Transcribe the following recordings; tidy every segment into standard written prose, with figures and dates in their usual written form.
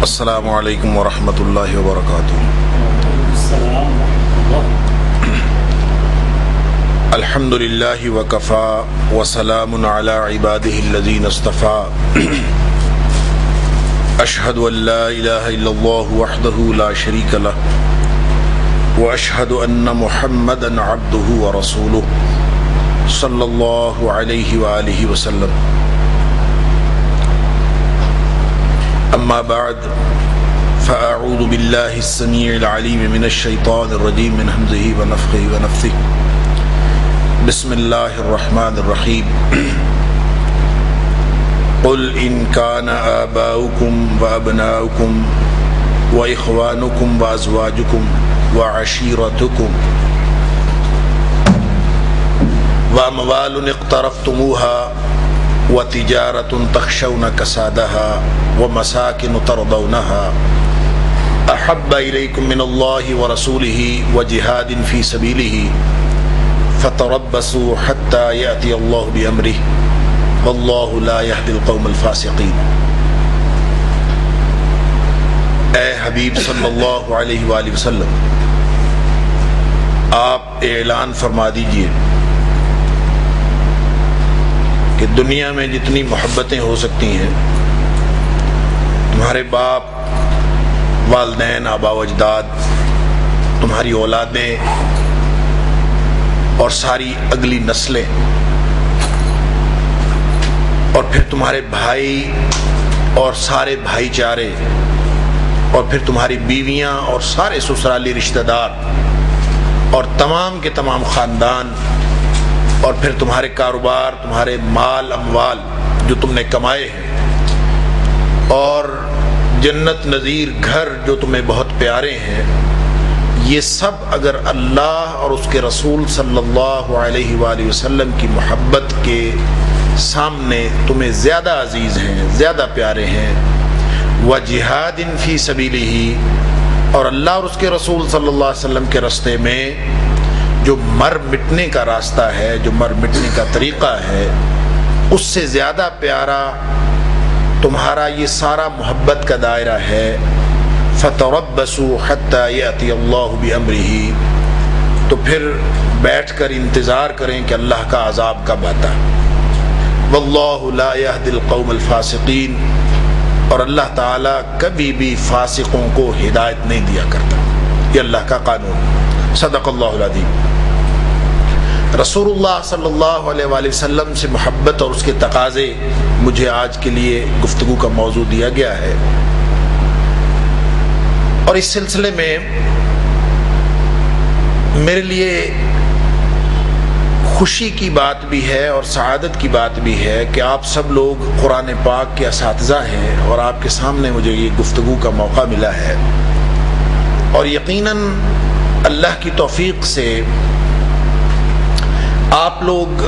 السلام علیکم ورحمۃ اللہ وبرکاتہ۔ الحمد للہ وکفی وسلام علی عبادہ الذین اصطفی۔ اشہد ان لا الہ الا اللہ وحدہ لا شریک لہ واشہد ان محمدا عبدہ ورسولہ صلی اللہ علیہ وآلہ وسلم۔ اما بعد فاعوذ باللہ السمیع العلیم من الشیطان الرجیم من ہمزہ ونفخہ ونفثہ۔ بسم اللہ الرحمن الرحیم۔ قل ان کان آباؤکم وابناؤکم واخوانکم وازواجکم وعشیرتکم واموال اقترفتموها وتجارة تخشون كسادها ومساكن ترضونها أحب إليكم من الله ورسوله وجهاد في سبيله فتربصوا حتى يأتي الله بأمره والله لا يهدي القوم الفاسقين۔ اے حبیب صلی اللہ علیہ وآلہ وسلم، آپ اعلان فرما دیجئے کہ دنیا میں جتنی محبتیں ہو سکتی ہیں، تمہارے باپ، والدین، آبا و اجداد، تمہاری اولادیں اور ساری اگلی نسلیں، اور پھر تمہارے بھائی اور سارے بھائی چارے، اور پھر تمہاری بیویاں اور سارے سسرالی رشتہ دار اور تمام کے تمام خاندان، اور پھر تمہارے کاروبار، تمہارے مال اموال جو تم نے کمائے ہیں، اور جنت نظیر گھر جو تمہیں بہت پیارے ہیں، یہ سب اگر اللہ اور اس کے رسول صلی اللہ علیہ وآلہ وسلم کی محبت کے سامنے تمہیں زیادہ عزیز ہیں، زیادہ پیارے ہیں، وجہاد فی سبیلہ، اور اللہ اور اس کے رسول صلی اللہ علیہ وسلم کے راستے میں جو مر مٹنے کا راستہ ہے، جو مر مٹنے کا طریقہ ہے، اس سے زیادہ پیارا تمہارا یہ سارا محبت کا دائرہ ہے۔ فتربصوا حتی یأتی اللہ بأمرہ، تو پھر بیٹھ کر انتظار کریں کہ اللہ کا عذاب کب آتا ہے۔ واللہ لا یہدی القوم الفاسقین، اور اللہ تعالیٰ کبھی بھی فاسقوں کو ہدایت نہیں دیا کرتا، یہ اللہ کا قانون۔ صدق اللہ العظیم۔ رسول اللہ صلی اللہ علیہ وآلہ وسلم سے محبت اور اس کے تقاضے مجھے آج کے لیے گفتگو کا موضوع دیا گیا ہے، اور اس سلسلے میں میرے لیے خوشی کی بات بھی ہے اور سعادت کی بات بھی ہے کہ آپ سب لوگ قرآن پاک کے اساتذہ ہیں، اور آپ کے سامنے مجھے یہ گفتگو کا موقع ملا ہے، اور یقیناً اللہ کی توفیق سے آپ لوگ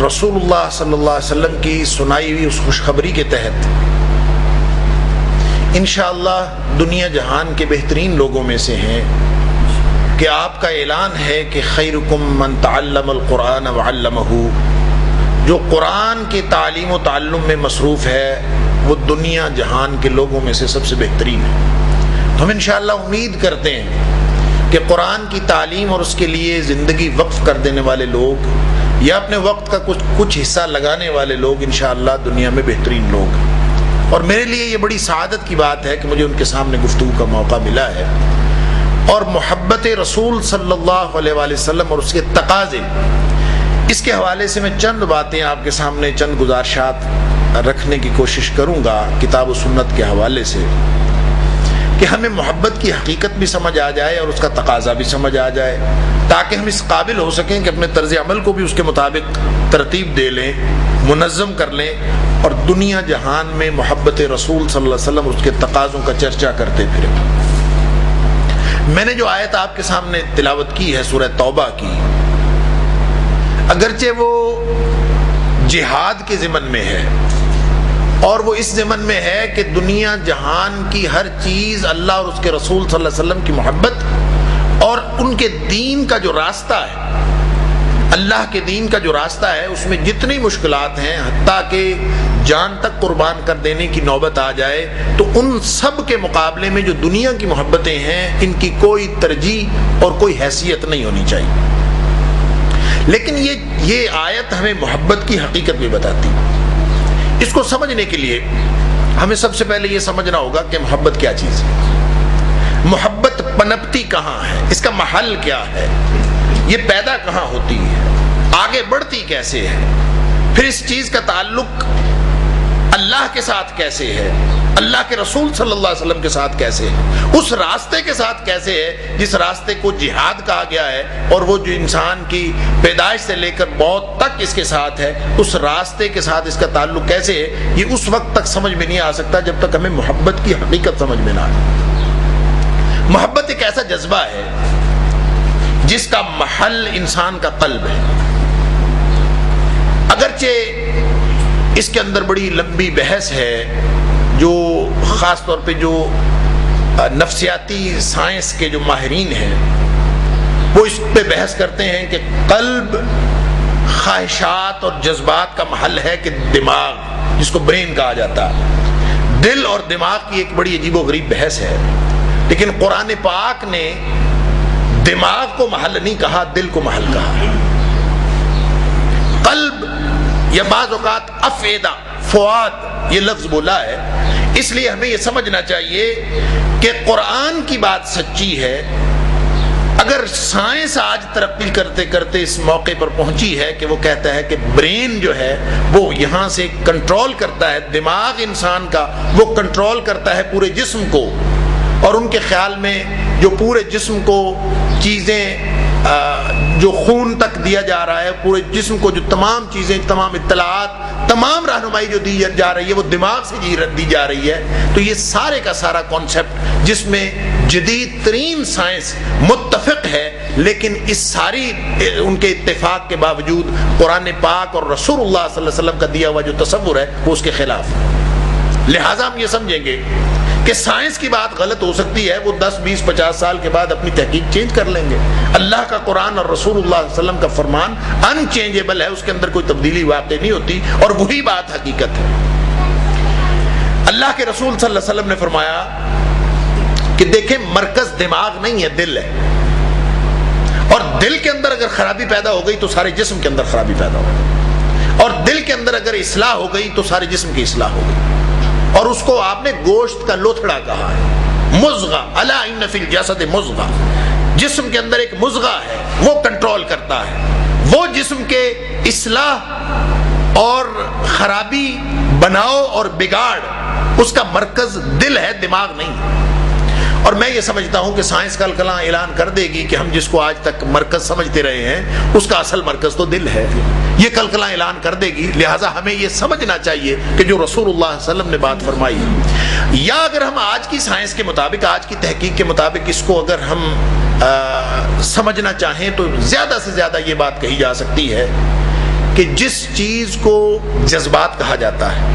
رسول اللہ صلی اللہ علیہ وسلم کی سنائی ہوئی اس خوشخبری کے تحت انشاءاللہ دنیا جہان کے بہترین لوگوں میں سے ہیں، کہ آپ کا اعلان ہے کہ خیرکم من تعلم القرآن وعلمہ، جو قرآن کے تعلیم و تعلم میں مصروف ہے وہ دنیا جہان کے لوگوں میں سے سب سے بہترین ہے۔ تو ہم انشاءاللہ امید کرتے ہیں کہ قرآن کی تعلیم اور اس کے لیے زندگی وقف کر دینے والے لوگ، یا اپنے وقت کا کچھ حصہ لگانے والے لوگ انشاءاللہ دنیا میں بہترین لوگ ہیں، اور میرے لیے یہ بڑی سعادت کی بات ہے کہ مجھے ان کے سامنے گفتگو کا موقع ملا ہے، اور محبت رسول صلی اللہ علیہ وآلہ وسلم اور اس کے تقاضے، اس کے حوالے سے میں چند باتیں آپ کے سامنے، چند گزارشات رکھنے کی کوشش کروں گا کتاب و سنت کے حوالے سے، کہ ہمیں محبت کی حقیقت بھی سمجھ آ جائے اور اس کا تقاضا بھی سمجھ آ جائے، تاکہ ہم اس قابل ہو سکیں کہ اپنے طرز عمل کو بھی اس کے مطابق ترتیب دے لیں، منظم کر لیں، اور دنیا جہان میں محبت رسول صلی اللہ علیہ وسلم اور اس کے تقاضوں کا چرچا کرتے پھریں۔ میں نے جو آیت آپ کے سامنے تلاوت کی ہے سورہ توبہ کی، اگرچہ وہ جہاد کے ضمن میں ہے، اور وہ اس ضمن میں ہے کہ دنیا جہان کی ہر چیز اللہ اور اس کے رسول صلی اللہ علیہ وسلم کی محبت اور ان کے دین کا جو راستہ ہے، اللہ کے دین کا جو راستہ ہے اس میں جتنی مشکلات ہیں، حتیٰ کہ جان تک قربان کر دینے کی نوبت آ جائے، تو ان سب کے مقابلے میں جو دنیا کی محبتیں ہیں ان کی کوئی ترجیح اور کوئی حیثیت نہیں ہونی چاہیے۔ لیکن یہ آیت ہمیں محبت کی حقیقت بھی بتاتی ہے۔ اس کو سمجھنے کے لیے ہمیں سب سے پہلے یہ سمجھنا ہوگا کہ محبت کیا چیز ہے، محبت پنپتی کہاں ہے، اس کا محل کیا ہے، یہ پیدا کہاں ہوتی ہے، آگے بڑھتی کیسے ہے، پھر اس چیز کا تعلق اللہ کے ساتھ کیسے ہے، اللہ کے رسول صلی اللہ علیہ وسلم کے ساتھ کیسے ہے، اس راستے کے ساتھ کیسے ہے جس راستے کو جہاد کہا گیا ہے، اور وہ جو انسان کی پیدائش سے لے کر موت تک اس کے ساتھ ہے، اس راستے کے ساتھ اس کا تعلق کیسے ہے، یہ اس وقت تک سمجھ میں نہیں آ سکتا جب تک ہمیں محبت کی حقیقت سمجھ میں نہ آئے۔ محبت ایک ایسا جذبہ ہے جس کا محل انسان کا قلب ہے۔ اگرچہ اس کے اندر بڑی لمبی بحث ہے، جو خاص طور پہ جو نفسیاتی سائنس کے جو ماہرین ہیں وہ اس پہ بحث کرتے ہیں کہ قلب خواہشات اور جذبات کا محل ہے کہ دماغ، جس کو برین کہا جاتا ہے۔ دل اور دماغ کی ایک بڑی عجیب و غریب بحث ہے، لیکن قرآن پاک نے دماغ کو محل نہیں کہا، دل کو محل کہا۔ قلب یا بعض اوقات افئدہ، فؤاد یہ لفظ بولا ہے، اس لیے ہمیں یہ سمجھنا چاہیے کہ قرآن کی بات سچی ہے۔ اگر سائنس آج ترقی کرتے کرتے اس موقع پر پہنچی ہے کہ وہ کہتا ہے کہ برین جو ہے وہ یہاں سے کنٹرول کرتا ہے، دماغ انسان کا وہ کنٹرول کرتا ہے پورے جسم کو، اور ان کے خیال میں جو پورے جسم کو چیزیں جو خون تک دیا جا رہا ہے، پورے جسم کو جو تمام چیزیں، تمام اطلاعات، تمام رہنمائی جو دی جا رہی ہے وہ دماغ سے دی جا رہی ہے۔ تو یہ سارے کا سارا کانسیپٹ جس میں جدید ترین سائنس متفق ہے، لیکن اس ساری ان کے اتفاق کے باوجود قرآن پاک اور رسول اللہ صلی اللہ علیہ وسلم کا دیا ہوا جو تصور ہے وہ اس کے خلاف ہے۔ لہٰذا ہم یہ سمجھیں گے کہ سائنس کی بات غلط ہو سکتی ہے، وہ 10 20 50 سال کے بعد اپنی تحقیق چینج کر لیں گے۔ اللہ کا قرآن اور رسول اللہ صلی اللہ علیہ وسلم کا فرمان ان چینجیبل ہے، اس کے اندر کوئی تبدیلی واقع نہیں ہوتی، اور وہی بات حقیقت ہے۔ اللہ کے رسول صلی اللہ علیہ وسلم نے فرمایا کہ دیکھیں مرکز دماغ نہیں ہے، دل ہے، اور دل کے اندر اگر خرابی پیدا ہو گئی تو سارے جسم کے اندر خرابی پیدا ہو گئی، اور دل کے اندر اگر اصلاح ہو گئی تو سارے جسم کی اصلاح ہو گئی۔ اور اس کو آپ نے گوشت کا لوتھڑا کہا ہے، مضغہ، الا ان فی الجسد مضغہ، جسم کے اندر ایک مضغہ ہے، وہ کنٹرول کرتا ہے، وہ جسم کے اصلاح اور خرابی، بناؤ اور بگاڑ، اس کا مرکز دل ہے، دماغ نہیں۔ اور میں یہ سمجھتا ہوں کہ سائنس کل کلاں اعلان کر دے گی کہ ہم جس کو آج تک مرکز سمجھتے رہے ہیں اس کا اصل مرکز تو دل ہے، یہ کل کلاں اعلان کر دے گی۔ لہٰذا ہمیں یہ سمجھنا چاہیے کہ جو رسول اللہ صلی اللہ علیہ وسلم نے بات فرمائی، یا اگر ہم آج کی سائنس کے مطابق، آج کی تحقیق کے مطابق اس کو اگر ہم سمجھنا چاہیں تو زیادہ سے زیادہ یہ بات کہی جا سکتی ہے کہ جس چیز کو جذبات کہا جاتا ہے،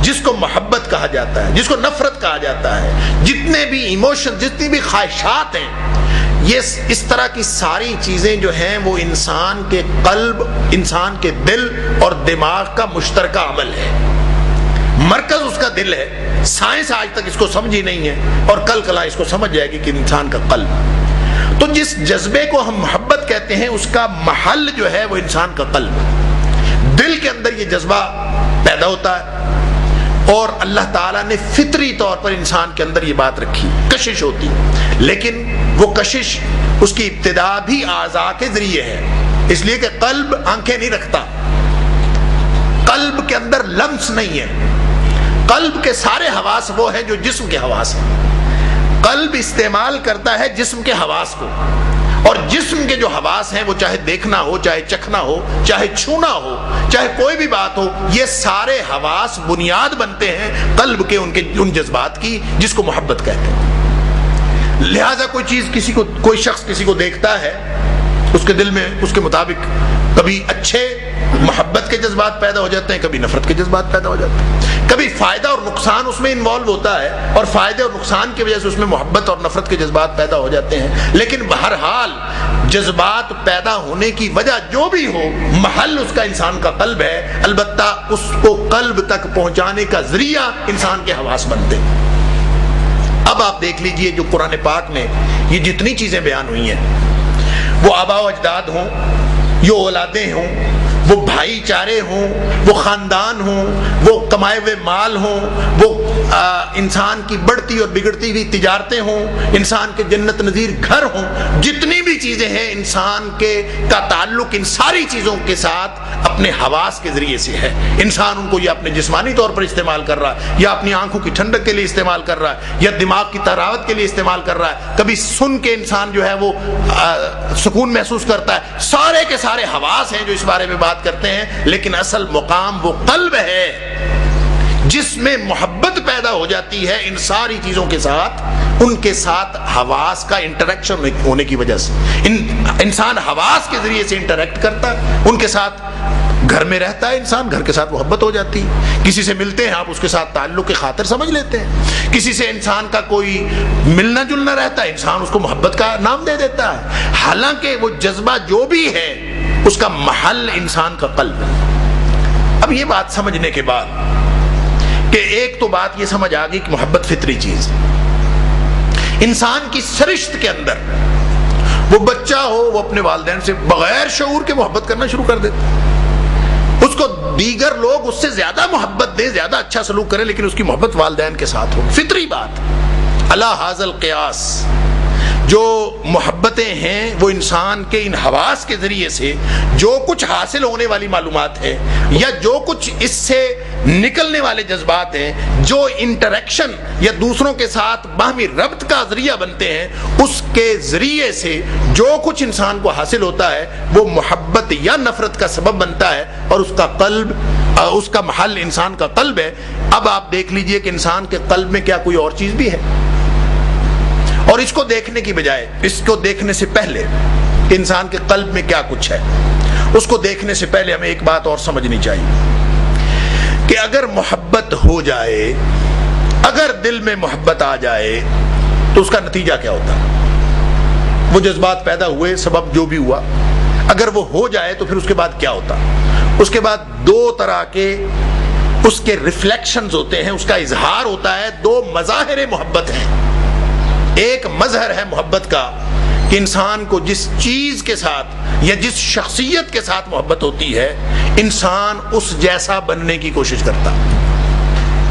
جس کو محبت کہا جاتا ہے، جس کو نفرت کہا جاتا ہے، جتنے بھی ایموشن، جتنی بھی خواہشات ہیں، یہ اس طرح کی ساری چیزیں جو ہیں وہ انسان کے قلب، انسان کے دل اور دماغ کا مشترکہ عمل ہے، مرکز اس کا دل ہے۔ سائنس آج تک اس کو سمجھی نہیں ہے، اور کل کلا اس کو سمجھ جائے گی کہ انسان کا قلب۔ تو جس جذبے کو ہم محبت کہتے ہیں اس کا محل جو ہے وہ انسان کا قلب، دل کے اندر یہ جذبہ پیدا ہوتا ہے، اور اللہ تعالیٰ نے فطری طور پر انسان کے اندر یہ بات رکھی، کشش ہوتی، لیکن وہ کشش اس کی ابتدا بھی اعضاء کے ذریعے ہے، اس لیے کہ قلب آنکھیں نہیں رکھتا، قلب کے اندر لمس نہیں ہے، قلب کے سارے حواس وہ ہیں جو جسم کے حواس ہیں، قلب استعمال کرتا ہے جسم کے حواس کو، اور جسم کے جو حواس ہیں وہ چاہے دیکھنا ہو، چاہے چکھنا ہو، چاہے چھونا ہو، چاہے کوئی بھی بات ہو، یہ سارے حواس بنیاد بنتے ہیں قلب کے ان جذبات کی جس کو محبت کہتے ہیں۔ لہذا کوئی چیز کوئی شخص کسی کو دیکھتا ہے، اس کے دل میں اس کے مطابق کبھی اچھے محبت کے جذبات پیدا ہو جاتے ہیں، کبھی نفرت کے جذبات پیدا ہو جاتے ہیں، کبھی فائدہ اور نقصان اس میں انوالو ہوتا ہے، اور فائدے اور نقصان کی وجہ سے اس میں محبت اور نفرت کے جذبات پیدا ہو جاتے ہیں۔ لیکن بہرحال جذبات پیدا ہونے کی وجہ جو بھی ہو، محل اس کا انسان کا قلب ہے، البتہ اس کو قلب تک پہنچانے کا ذریعہ انسان کے حواس بنتے ہیں۔ اب آپ دیکھ لیجئے جو قرآن پاک میں یہ جتنی چیزیں بیان ہوئی ہیں، وہ آباء و اجداد ہوں، یہ اولادیں ہوں، وہ بھائی چارے ہوں، وہ خاندان ہوں، وہ کمائے ہوئے مال ہوں، وہ انسان کی بڑھتی اور بگڑتی ہوئی تجارتیں ہوں، انسان کے جنت نظیر گھر ہوں، جتنی بھی چیزیں ہیں انسان کا تعلق ان ساری چیزوں کے ساتھ اپنے حواس کے ذریعے سے ہے۔ انسان ان کو یا اپنے جسمانی طور پر استعمال کر رہا ہے، یا اپنی آنکھوں کی ٹھنڈک کے لیے استعمال کر رہا ہے، یا دماغ کی طراوت کے لیے استعمال کر رہا ہے، کبھی سن کے انسان جو ہے وہ سکون محسوس کرتا ہے۔ سارے کے سارے حواس ہیں جو اس بارے میں بات کرتے ہیں، لیکن اصل مقام وہ قلب ہے جس میں محبت پیدا ہو جاتی ہے ان ساری چیزوں کے ساتھ، ان کے ساتھ حواس کا انٹریکشن ہونے کی وجہ سے انسان حواس کے ذریعے سے انٹریکٹ کرتا ہے، ان کے ساتھ گھر میں رہتا ہے، انسان گھر کے ساتھ محبت ہو جاتی ہے، کسی سے ملتے ہیں آپ اس کے ساتھ تعلق کی خاطر سمجھ لیتے ہیں، کسی سے انسان کا کوئی ملنا جلنا رہتا ہے، انسان اس کو محبت کا نام دے دیتا ہے، حالانکہ وہ جذبہ جو بھی ہے اس کا محل انسان کا قلب ہے۔ اب یہ بات سمجھنے کے بعد کہ ایک تو بات یہ سمجھ آ گئی کہ محبت فطری چیز ہے، انسان کی سرشت کے اندر وہ بچہ ہو وہ اپنے والدین سے بغیر شعور کے محبت کرنا شروع کر دیتا ہے، اس کو دیگر لوگ اس سے زیادہ محبت دیں، زیادہ اچھا سلوک کریں، لیکن اس کی محبت والدین کے ساتھ ہو، فطری بات۔ علی ھذا القیاس جو محبتیں ہیں وہ انسان کے ان حواس کے ذریعے سے جو کچھ حاصل ہونے والی معلومات ہے یا جو کچھ اس سے نکلنے والے جذبات ہیں، جو انٹریکشن یا دوسروں کے ساتھ باہمی ربط کا ذریعہ بنتے ہیں، اس کے ذریعے سے جو کچھ انسان کو حاصل ہوتا ہے وہ محبت یا نفرت کا سبب بنتا ہے، اور اس کا قلب، اس کا محل انسان کا قلب ہے۔ اب آپ دیکھ لیجئے کہ انسان کے قلب میں کیا کوئی اور چیز بھی ہے، اور اس کو دیکھنے کی بجائے، اس کو دیکھنے سے پہلے کہ انسان کے قلب میں کیا کچھ ہے، اس کو دیکھنے سے پہلے ہمیں ایک بات اور سمجھنی چاہیے کہ اگر محبت ہو جائے، اگر دل میں محبت آ جائے تو اس کا نتیجہ کیا ہوتا ہے؟ وہ جذبات پیدا ہوئے، سبب جو بھی ہوا، اگر وہ ہو جائے تو پھر اس کے بعد کیا ہوتا؟ اس کے بعد دو طرح کے اس کے ریفلیکشنز ہوتے ہیں، اس کا اظہار ہوتا ہے، دو مظاہر محبت ہیں۔ ایک مظہر ہے محبت کا کہ انسان کو جس چیز کے ساتھ یا جس شخصیت کے ساتھ محبت ہوتی ہے، انسان اس جیسا بننے کی کوشش کرتا ہے۔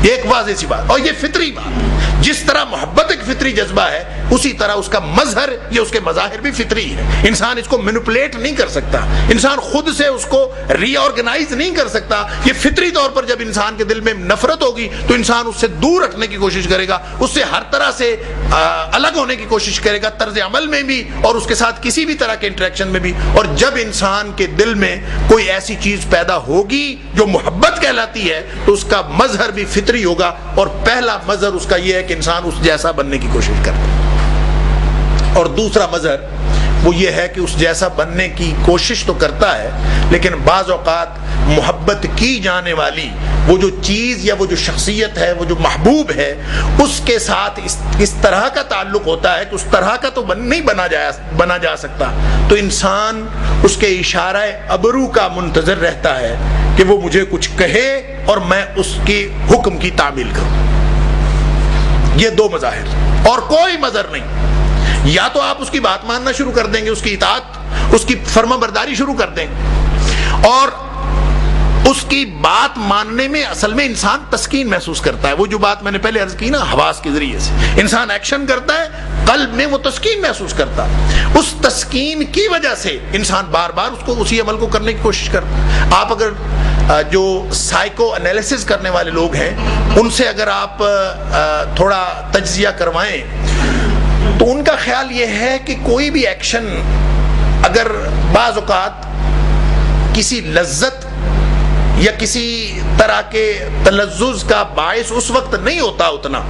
یہ ایک واضح سی بات، اور یہ فطری بات، جس طرح محبت ایک فطری جذبہ ہے اسی طرح اس کا مظہر یا اس کے مظاہر بھی فطری ہے۔ انسان اس کو مینوپولیٹ نہیں کر سکتا، انسان خود سے اس کو ری آرگنائز نہیں کر سکتا۔ یہ فطری طور پر جب انسان کے دل میں نفرت ہوگی تو انسان اس سے دور رکھنے کی کوشش کرے گا، اس سے ہر طرح سے الگ ہونے کی کوشش کرے گا، طرز عمل میں بھی اور اس کے ساتھ کسی بھی طرح کے انٹریکشن میں بھی۔ اور جب انسان کے دل میں کوئی ایسی چیز پیدا ہوگی جو محبت کہلاتی ہے تو اس کا مظہر بھی فطری ہوگا، اور پہلا مظہر اس کا یہ ہے کہ انسان اس جیسا بننے کی کوشش کرتا ہے، اور دوسرا مظہر وہ یہ ہے کہ اس جیسا بننے کی کوشش تو کرتا ہے، لیکن بعض اوقات محبت کی جانے والی وہ جو چیز یا وہ جو شخصیت ہے، وہ جو محبوب ہے، اس کے ساتھ اس طرح کا تعلق ہوتا ہے کہ اس طرح کا تو نہیں بنا جا سکتا، تو انسان اس کے اشارہ ابرو کا منتظر رہتا ہے کہ وہ مجھے کچھ کہے اور میں اس کے حکم کی تعمیل کروں۔ یہ دو مظاہر اور کوئی مظہر نہیں۔ یا تو آپ اس کی بات ماننا شروع کر دیں گے، اس کی اطاعت، اس کی فرما برداری شروع کر دیں گے، اور اس کی بات ماننے میں اصل میں انسان تسکین محسوس کرتا ہے۔ وہ جو بات میں نے پہلے عرض کی نا، حواس کے ذریعے سے انسان ایکشن کرتا ہے، قلب میں وہ تسکین محسوس کرتا ہے، اس تسکین کی وجہ سے انسان بار بار اس کو اسی عمل کو کرنے کی کوشش کرتا ہے۔ آپ اگر جو سائیکو انالیسس کرنے والے لوگ ہیں ان سے اگر آپ تھوڑا تجزیہ کروائیں تو ان کا خیال یہ ہے کہ کوئی بھی ایکشن اگر بعض اوقات کسی لذت یا کسی طرح کے تلذذ کا باعث اس وقت نہیں ہوتا اتنا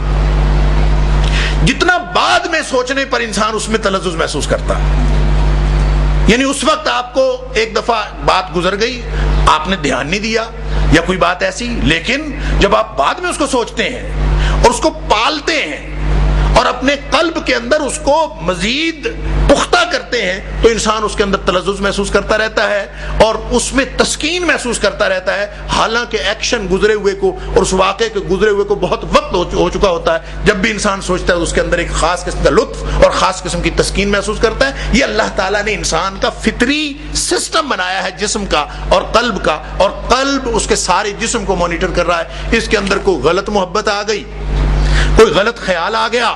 جتنا بعد میں سوچنے پر انسان اس میں تلذذ محسوس کرتا ہے۔ یعنی اس وقت آپ کو ایک دفعہ بات گزر گئی، آپ نے دھیان نہیں دیا یا کوئی بات ایسی، لیکن جب آپ بعد میں اس کو سوچتے ہیں اور اس کو پالتے ہیں اور اپنے قلب کے اندر اس کو مزید پختہ کرتے ہیں تو انسان اس کے اندر تلذذ محسوس کرتا رہتا ہے اور اس میں تسکین محسوس کرتا رہتا ہے، حالانکہ ایکشن گزرے ہوئے کو اور اس واقعے کے گزرے ہوئے کو بہت وقت ہو چکا ہوتا ہے۔ جب بھی انسان سوچتا ہے تو اس کے اندر ایک خاص قسم کا لطف اور خاص قسم کی تسکین محسوس کرتا ہے۔ یہ اللہ تعالیٰ نے انسان کا فطری سسٹم بنایا ہے جسم کا اور قلب کا، اور قلب اس کے سارے جسم کو مانیٹر کر رہا ہے۔ اس کے اندر کوئی غلط محبت آ گئی، کوئی غلط خیال آ گیا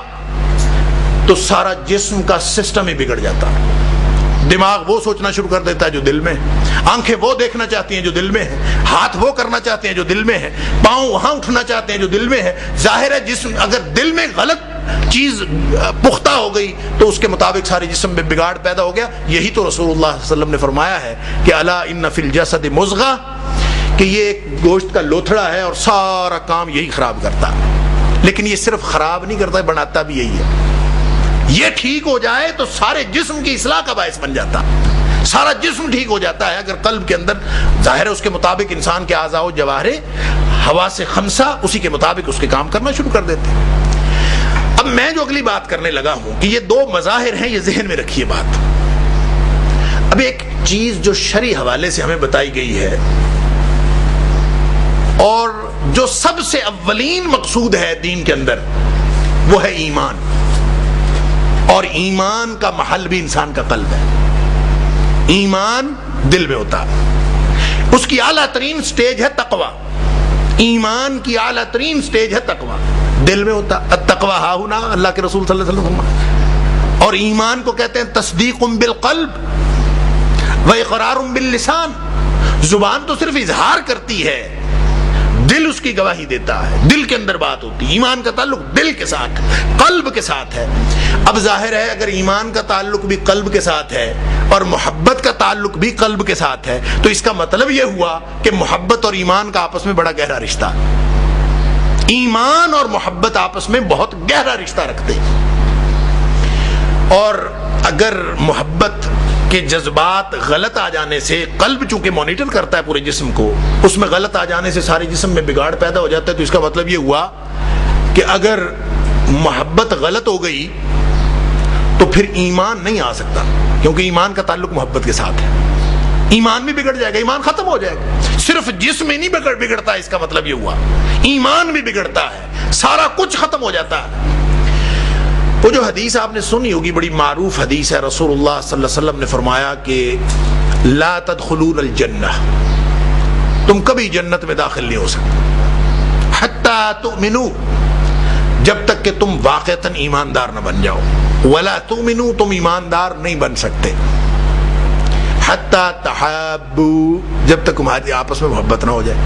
تو سارا جسم کا سسٹم ہی بگڑ جاتا ہے۔ دماغ وہ سوچنا شروع کر دیتا ہے جو دل میں ہے، آنکھیں وہ دیکھنا چاہتی ہیں جو دل میں ہے، ہاتھ وہ کرنا چاہتے ہیں جو دل میں ہے، پاؤں وہاں اٹھنا چاہتے ہیں جو دل میں ہے۔ ظاہر ہے جسم اگر دل میں غلط چیز پختہ ہو گئی تو اس کے مطابق سارے جسم میں بگاڑ پیدا ہو گیا۔ یہی تو رسول اللہ صلی اللہ علیہ وسلم نے فرمایا ہے کہ الا ان فی الجسد مضغہ، کہ یہ ایک گوشت کا لوتھڑا ہے اور سارا کام یہی خراب کرتا ہے۔ لیکن یہ صرف خراب نہیں کرتا، بناتا بھی یہی ہے۔ یہ ٹھیک ہو جائے تو سارے جسم کی اصلاح کا باعث بن جاتا، سارا جسم ٹھیک ہو جاتا ہے۔ اگر قلب کے اندر ظاہر ہے اس کے مطابق انسان کے اعضاء و جوارح حواس خمسہ اسی کے مطابق اس کے کام کرنا شروع کر دیتے ہیں۔ اب میں جو اگلی بات کرنے لگا ہوں کہ یہ دو مظاہر ہیں، یہ ذہن میں رکھیے بات۔ اب ایک چیز جو شرعی حوالے سے ہمیں بتائی گئی ہے اور جو سب سے اولین مقصود ہے دین کے اندر، وہ ہے ایمان، اور ایمان کا محل بھی انسان کا قلب ہے۔ ایمان دل میں ہوتا ہے، اس کی اعلیٰ ترین سٹیج ہے تقوی۔ ایمان کی اعلیٰ ترین سٹیج ہے تقوی، دل میں ہوتا ہے۔ التقوی ہا ہنا، اللہ کے رسول صلی اللہ علیہ وسلم۔ اور ایمان کو کہتے ہیں تصدیق بالقلب و اقرار باللسان۔ زبان تو صرف اظہار کرتی ہے، دل اس کی گواہی دیتا ہے، دل کے اندر بات ہوتی ہے۔ ایمان کا تعلق دل کے ساتھ، قلب کے ساتھ ہے۔ اب ظاہر ہے اگر ایمان کا تعلق بھی قلب کے ساتھ ہے اور محبت کا تعلق بھی قلب کے ساتھ ہے تو اس کا مطلب یہ ہوا کہ محبت اور ایمان کا آپس میں بڑا گہرا رشتہ ہے۔ ایمان اور محبت آپس میں بہت گہرا رشتہ رکھتے ہیں، اور اگر محبت کے جذبات غلط آ جانے سے، قلب چونکہ مانیٹر کرتا ہے پورے جسم کو، اس میں غلط آ جانے سے سارے جسم میں بگاڑ پیدا ہو جاتا ہے۔ تو اس کا مطلب یہ ہوا کہ اگر محبت غلط ہو گئی تو پھر ایمان نہیں آ سکتا، کیونکہ ایمان کا تعلق محبت کے ساتھ ہے۔ ایمان بھی بگڑ جائے گا، ایمان ختم ہو جائے گا۔ صرف جسم میں نہیں بگڑتا، اس کا مطلب یہ ہوا ایمان بھی بگڑتا ہے، سارا کچھ ختم ہو جاتا ہے۔ وہ جو حدیث آپ نے سنی ہوگی، بڑی معروف حدیث ہے، رسول اللہ صلی اللہ علیہ وسلم نے فرمایا کہ لا تدخلون الجنہ، تم کبھی جنت میں داخل نہیں ہو سکتے، حتی تؤمنوا، جب تک کہ تم واقعتاً ایماندار نہ بن جاؤ، ولا تؤمنوا، تم ایماندار نہیں بن سکتے، حتی تحابوا، جب تک تمہاری آپس میں محبت نہ ہو جائے۔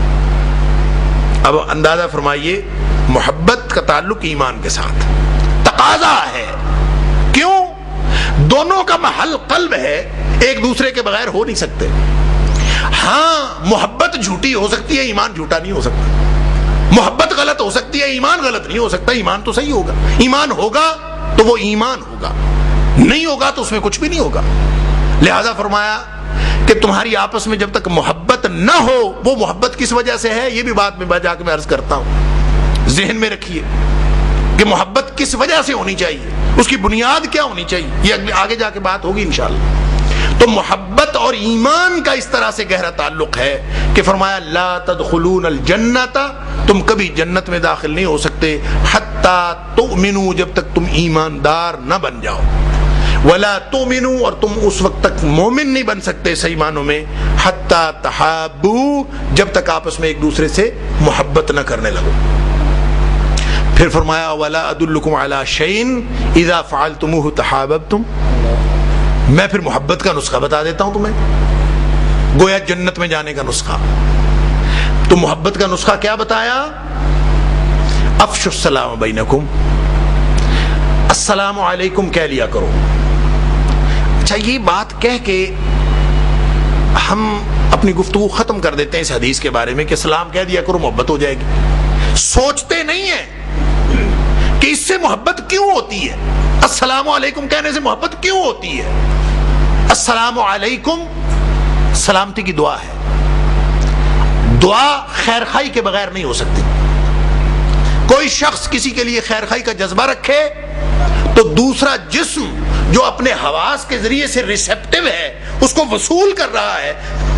اب اندازہ فرمائیے، محبت کا تعلق ایمان کے ساتھ، تقاضا ہے، کیوں؟ دونوں کا محل قلب ہے، ایک دوسرے کے بغیر ہو نہیں سکتے۔ ہاں محبت جھوٹی ہو سکتی ہے، ایمان جھوٹا نہیں ہو سکتا۔ محبت غلط ہو سکتی ہے، ایمان غلط نہیں ہو سکتا۔ ایمان تو صحیح ہوگا، ایمان ہوگا تو وہ ایمان ہوگا، نہیں ہوگا تو اس میں کچھ بھی نہیں ہوگا۔ لہذا فرمایا کہ تمہاری آپس میں جب تک محبت نہ ہو، وہ محبت کس وجہ سے ہے یہ بھی بات میں جا کے میں عرض کرتا ہوں، ذہن میں رکھیے کہ محبت کس وجہ سے ہونی چاہیے، اس کی بنیاد کیا ہونی چاہیے، یہ آگے جا کے بات ہوگی انشاءاللہ۔ تو محبت اور ایمان کا اس طرح سے گہرا تعلق ہے کہ فرمایا لا تدخلون الجنت، تم کبھی جنت میں داخل نہیں ہو سکتے، حتی تؤمنوا، جب تک تم ایماندار نہ بن جاؤ، ولا تؤمنوا، اور تم اس وقت تک مومن نہیں بن سکتے صحیح معنوں میں، حتی تحابوا، جب تک آپس میں ایک دوسرے سے محبت نہ کرنے لگو۔ پھر فرمایا ولا ادلکم علی شیء اذا فعلتموه تحاببتم، میں پھر محبت کا نسخہ بتا دیتا ہوں تمہیں، گویا جنت میں جانے کا نسخہ۔ تو محبت کا نسخہ کیا بتایا؟ افشوا السلام بینکم، السلام علیکم کہہ لیا کرو۔ اچھا، یہ بات کہہ کے ہم اپنی گفتگو ختم کر دیتے ہیں اس حدیث کے بارے میں کہ سلام کہہ دیا کرو محبت ہو جائے گی۔ سوچتے نہیں ہیں کہ اس سے محبت کیوں ہوتی ہے، السلام علیکم کہنے سے محبت کیوں ہوتی ہے۔ السلام علیکم سلامتی کی دعا ہے، دعا خیر خائی کے بغیر نہیں ہو سکتی۔ کوئی شخص کسی کے لیے خیر خواہی کا جذبہ رکھے تو دوسرا جسم جو اپنے حواس کے ذریعے سے ریسیپٹیو ہے اس کو وصول کر رہا ہے.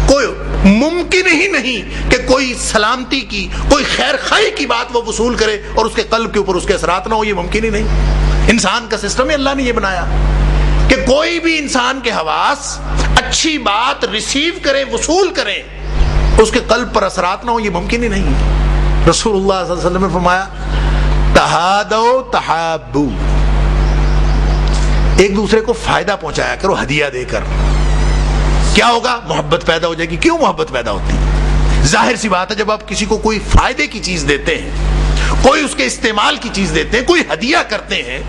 کوئی ممکن ہی نہیں کہ کوئی سلامتی کی کوئی خیر خواہی کی بات وہ وصول کرے اور اس کے قلب کے اوپر اس کے اثرات نہ ہو. یہ ممکن ہی نہیں. انسان کا سسٹم ہی اللہ نے یہ بنایا کہ کوئی بھی انسان کے حواس اچھی بات ریسیو کرے وصول کرے اس کے قلب پر اثرات نہ ہو. یہ ممکن ہی نہیں. رسول اللہ صلی اللہ علیہ وسلم نے فرمایا تہادو تحابو, ایک دوسرے کو فائدہ پہنچایا کرو ہدیہ دے کر. کیا ہوگا؟ محبت پیدا ہو جائے گی. کیوں محبت پیدا ہوتی ہے؟ ظاہر سی بات ہے جب آپ کسی کو کوئی فائدے کی چیز دیتے ہیں, کوئی اس کے استعمال کی چیز دیتے ہیں, کوئی ہدیہ کرتے ہیں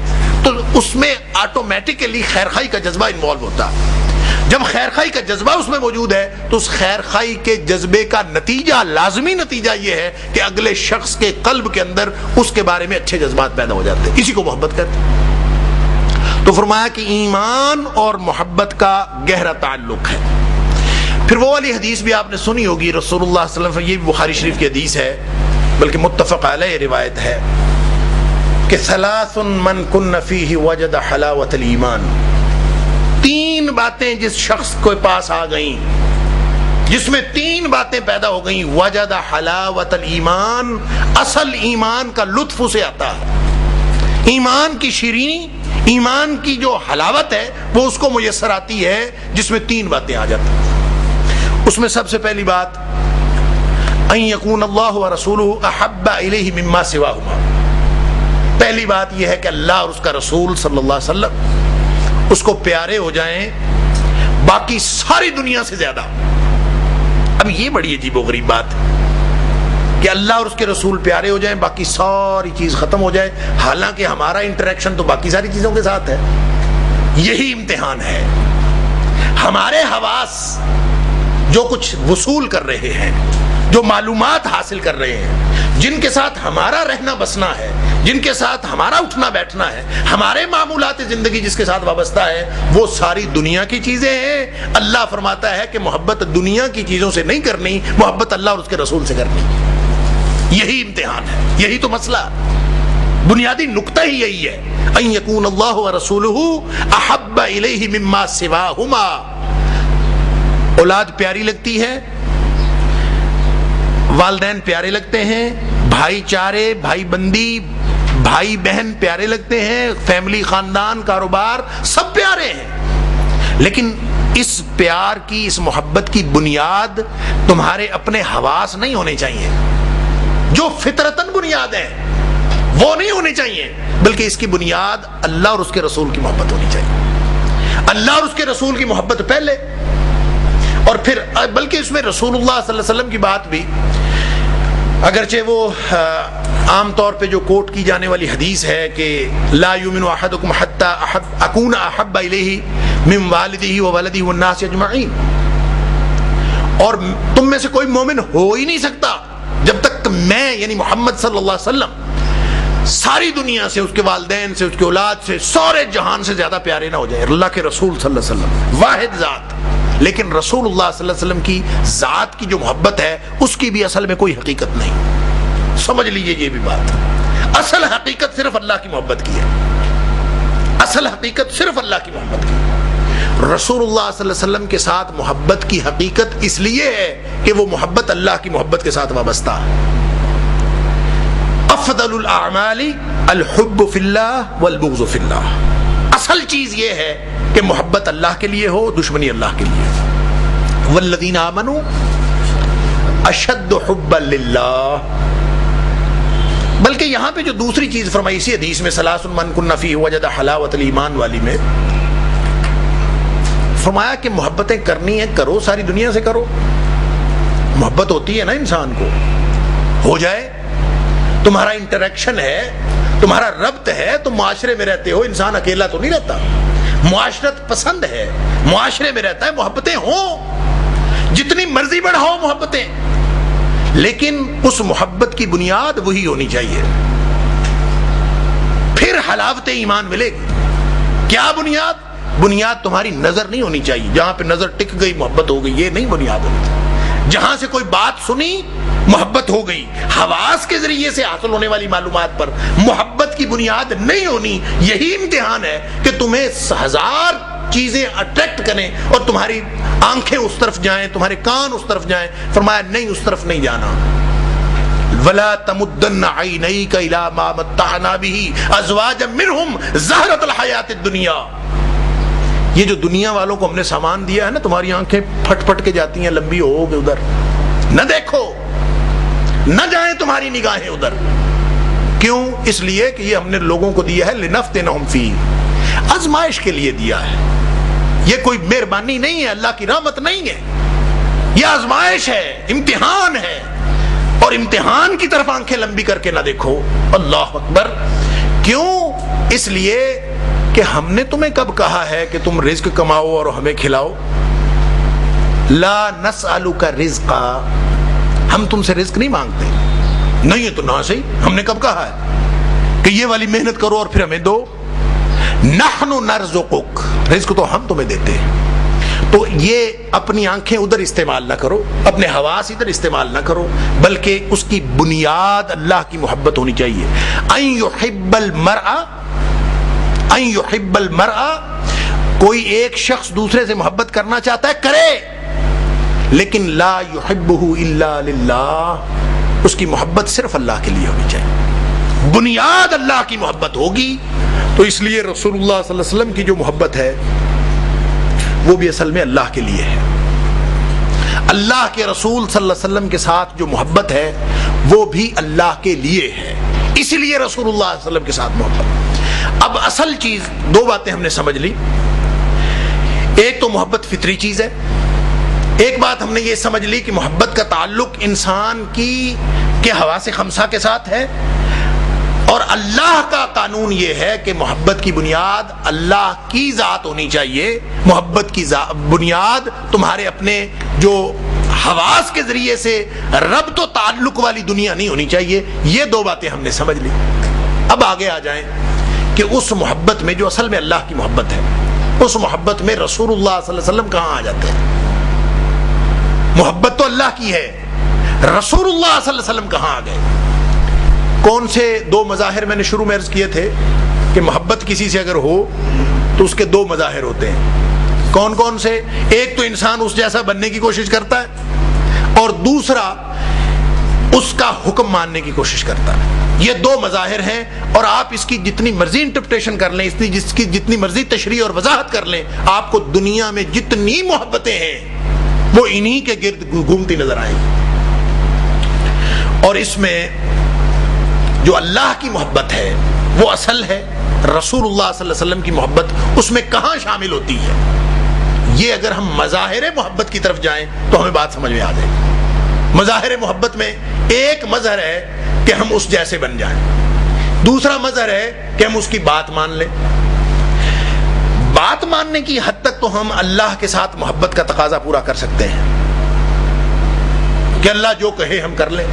تو اس میں آٹومیٹکلی خیر خواہی کا جذبہ انوالو ہوتا ہے. جب خیر خواہی کا جذبہ اس میں موجود ہے تو اس خیر خواہی کے جذبے کا نتیجہ, لازمی نتیجہ یہ ہے کہ اگلے شخص کے قلب کے اندر اس کے بارے میں اچھے جذبات پیدا ہو جاتے ہیں. اسی کو محبت کہتے ہیں. تو فرمایا کہ ایمان اور محبت کا گہرا تعلق ہے. پھر وہ والی حدیث بھی آپ نے سنی ہوگی, رسول اللہ صلی اللہ علیہ وسلم, یہ بھی بخاری شریف کی حدیث ہے بلکہ متفق علیہ روایت ہے کہ ثلاث من کن فیہ وجد حلاوت الایمان. 3 باتیں جس شخص کے پاس آ گئیں, جس میں 3 باتیں پیدا ہو گئیں, وجد حلاوت الایمان, اصل ایمان کا لطف اسے آتا ہے. ایمان کی شیرینی, ایمان کی جو حلاوت ہے وہ اس کو میسر آتی ہے جس میں 3 باتیں آ جاتی ہیں. اس میں سب سے پہلی بات ان یکون اللہ ورسولہ احب الیہ مما سواہما. پہلی بات یہ ہے کہ اللہ اور اس کا رسول صلی اللہ علیہ وسلم اس کو پیارے ہو جائیں باقی ساری دنیا سے زیادہ. اب یہ بڑی عجیب و غریب بات ہے کہ اللہ اور اس کے رسول پیارے ہو جائیں باقی ساری چیز ختم ہو جائے, حالانکہ ہمارا انٹریکشن تو باقی ساری چیزوں کے ساتھ ہے. یہی امتحان ہے. ہمارے حواس جو کچھ وصول کر رہے ہیں, جو معلومات حاصل کر رہے ہیں, جن کے ساتھ ہمارا رہنا بسنا ہے, جن کے ساتھ ہمارا اٹھنا بیٹھنا ہے, ہمارے معمولات زندگی جس کے ساتھ وابستہ ہے, وہ ساری دنیا کی چیزیں ہیں. اللہ فرماتا ہے کہ محبت دنیا کی چیزوں سے نہیں کرنی, محبت اللہ اور اس کے رسول سے کرنی. یہی امتحان ہے, یہی تو مسئلہ, بنیادی نقطہ ہی یہی ہے. ان یکون اللہ ورسولہ احب الیہ مما سواہما. اولاد پیاری لگتی ہے, والدین پیارے لگتے ہیں, بھائی چارے, بھائی بندی, بھائی بہن پیارے لگتے ہیں, فیملی, خاندان, کاروبار سب پیارے ہیں. لیکن اس پیار کی, اس محبت کی بنیاد تمہارے اپنے حواس نہیں ہونے چاہیے جو فطرتاً بنیاد ہے, وہ نہیں ہونی چاہیے, بلکہ اس کی بنیاد اللہ اور اس کے رسول کی محبت ہونی چاہیے. اللہ اور اس کے رسول کی محبت پہلے, اور پھر بلکہ اس میں رسول اللہ صلی اللہ علیہ وسلم کی بات بھی, اگرچہ وہ عام طور پہ جو کوٹ کی جانے والی حدیث ہے کہ لا یؤمن احدکم حتی اکون احب الیہ من والدہ وولدہ والناس اجمعین, اور تم میں سے کوئی مومن ہو ہی نہیں سکتا جب تک میں یعنی محمد صلی اللہ علیہ وسلم ساری دنیا سے, اس کے والدین سے, اس کی اولاد سے, سارے جہان سے زیادہ پیارے نہ ہو جائے. اللہ کے رسول صلی اللہ علیہ وسلم واحد ذات, لیکن رسول اللہ صلی اللہ علیہ وسلم کی ذات کی جو محبت ہے اس کی بھی اصل میں کوئی حقیقت نہیں. سمجھ لیجئے یہ بھی بات, اصل حقیقت صرف اللہ کی محبت کی ہے. اصل حقیقت صرف اللہ کی محبت کی. رسول اللہ صلی اللہ علیہ وسلم کے ساتھ محبت کی حقیقت اس لیے ہے کہ وہ محبت اللہ کی محبت کے ساتھ وابستہ ہے. افضل الاعمال الحب فی اللہ والبغض فی اللہ. اصل چیز یہ ہے کہ محبت اللہ کے لیے ہو, دشمنی اللہ کے لیے. والذین آمنوا اشد حبا للہ. بلکہ یہاں پہ جو دوسری چیز فرمائی اسی حدیث میں ثلاث من کن فیہ وجد حلاوت الایمان والی میں, فرمایا کہ محبتیں کرنی ہیں کرو, ساری دنیا سے کرو. محبت ہوتی ہے نا انسان کو, ہو جائے, تمہارا انٹریکشن ہے, تمہارا ربط ہے, تم معاشرے میں رہتے ہو. انسان اکیلا تو نہیں رہتا, معاشرت پسند ہے, معاشرے میں رہتا ہے. محبتیں ہوں, جتنی مرضی بڑھاؤ محبتیں, لیکن اس محبت کی بنیاد وہی ہونی چاہیے. پھر حلاوت ایمان ملے گی. کیا بنیاد؟ بنیاد تمہاری نظر نہیں ہونی چاہیے, جہاں پہ نظر ٹک گئی محبت ہو گئی, یہ نہیں بنیاد ہونی چاہیے. جہاں سے کوئی بات سنی محبت ہو گئی. حواس کے ذریعے سے حاصل ہونے والی معلومات پر محبت کی بنیاد نہیں ہونی. یہی امتحان ہے کہ تمہیں 1000 چیزیں اٹریکٹ کریں اور تمہاری آنکھیں اس طرف جائیں, تمہارے کان اس طرف جائیں. فرمایا نہیں, اس طرف نہیں جانا. وَلَا تَمُدَّنَّ عَيْنَيْكَ إِلَىٰ مَا مَتَّعْنَا بِهِ أَزْوَاجًا مِّنْهُمْ زَهْرَةَ الْحَيَاةِ الدُّنْيَا. یہ جو دنیا والوں کو ہم نے سامان دیا ہے نا, تمہاری آنکھیں پھٹ پھٹ کے جاتی ہیں, لمبی ہو گے ادھر نہ دیکھو, نہ جائیں تمہاری نگاہیں ادھر. کیوں؟ اس لیے کہ یہ ہم نے لوگوں کو دیا ہے لِنَفْتِنَهُمْ فِيهِ, آزمائش کے لیے دیا ہے. یہ کوئی مہربانی نہیں ہے, اللہ کی رحمت نہیں ہے, یہ آزمائش ہے, امتحان ہے. اور امتحان کی طرف آنکھیں لمبی کر کے نہ دیکھو. اللہ اکبر. کیوں؟ اس لیے کہ ہم نے تمہیں کب کہا ہے کہ تم رزق کماؤ اور ہمیں کھلاؤ؟ لا نسألک رزقا, ہم تم سے رزق نہیں مانگتے. نہیں ہے تو نہ صحیح, ہم نے کب کہا ہے کہ یہ والی محنت کرو اور پھر ہمیں دو؟ نحن نرزقک, رزق تو ہم تمہیں دیتے ہیں. تو یہ اپنی آنکھیں ادھر استعمال نہ کرو, اپنے حواس ادھر استعمال نہ کرو, بلکہ اس کی بنیاد اللہ کی محبت ہونی چاہیے. ان یحب المرء, کوئی ایک شخص دوسرے سے محبت کرنا چاہتا ہے کرے, لیکن لا یحبہ الا للہ, اس کی محبت صرف اللہ کے لیے ہونی چاہیے. بنیاد اللہ کی محبت ہوگی. تو اس لیے رسول اللہ صلی اللہ علیہ وسلم کی جو محبت ہے وہ بھی اصل میں اللہ کے لیے ہے. اللہ کے رسول صلی اللہ علیہ وسلم کے ساتھ جو محبت ہے وہ بھی اللہ کے لیے ہے, اسی لیے رسول اللہ صلی اللہ علیہ وسلم کے ساتھ محبت. اب اصل چیز, 2 باتیں ہم نے سمجھ لی. ایک تو محبت فطری چیز ہے, ایک بات ہم نے یہ سمجھ لی کہ محبت کا تعلق انسان کے حواس خمسہ کے ساتھ ہے, اور اللہ کا قانون یہ ہے کہ محبت کی بنیاد اللہ کی ذات ہونی چاہیے. محبت کی بنیاد تمہارے اپنے جو حواس کے ذریعے سے ربط و تعلق والی دنیا نہیں ہونی چاہیے. یہ 2 باتیں ہم نے سمجھ لی. اب آگے آ جائیں کہ اس محبت میں جو اصل میں اللہ کی محبت ہے, اس محبت میں رسول اللہ صلی اللہ علیہ وسلم کہاں آ جاتے ہیں؟ محبت تو اللہ کی ہے, رسول اللہ صلی اللہ علیہ وسلم کہاں آ گئے؟ کون سے 2 مظاہر میں نے شروع میں عرض کیے تھے کہ محبت کسی سے اگر ہو تو اس کے 2 مظاہر ہوتے ہیں. کون کون سے؟ ایک تو انسان اس جیسا بننے کی کوشش کرتا ہے, اور دوسرا اس کا حکم ماننے کی کوشش کرتا ہے. یہ 2 مظاہر ہیں, اور آپ اس کی جتنی مرضی انٹرپریٹیشن کر لیں, جس کی جتنی مرضی تشریح اور وضاحت کر لیں, آپ کو دنیا میں جتنی محبتیں ہیں وہ انہی کے گرد گھومتی نظر آئیں گی. اور اس میں جو اللہ کی محبت ہے وہ اصل ہے, رسول اللہ صلی اللہ علیہ وسلم کی محبت اس میں کہاں شامل ہوتی ہے؟ یہ اگر ہم مظاہر محبت کی طرف جائیں تو ہمیں بات سمجھ میں آ جائے گی. مظاہر محبت میں ایک مظہر ہے کہ ہم اس جیسے بن جائیں, دوسرا مظہر ہے کہ ہم اس کی بات مان لیں. بات ماننے کی حد تک تو ہم اللہ کے ساتھ محبت کا تقاضا پورا کر سکتے ہیں کہ اللہ جو کہے ہم کر لیں.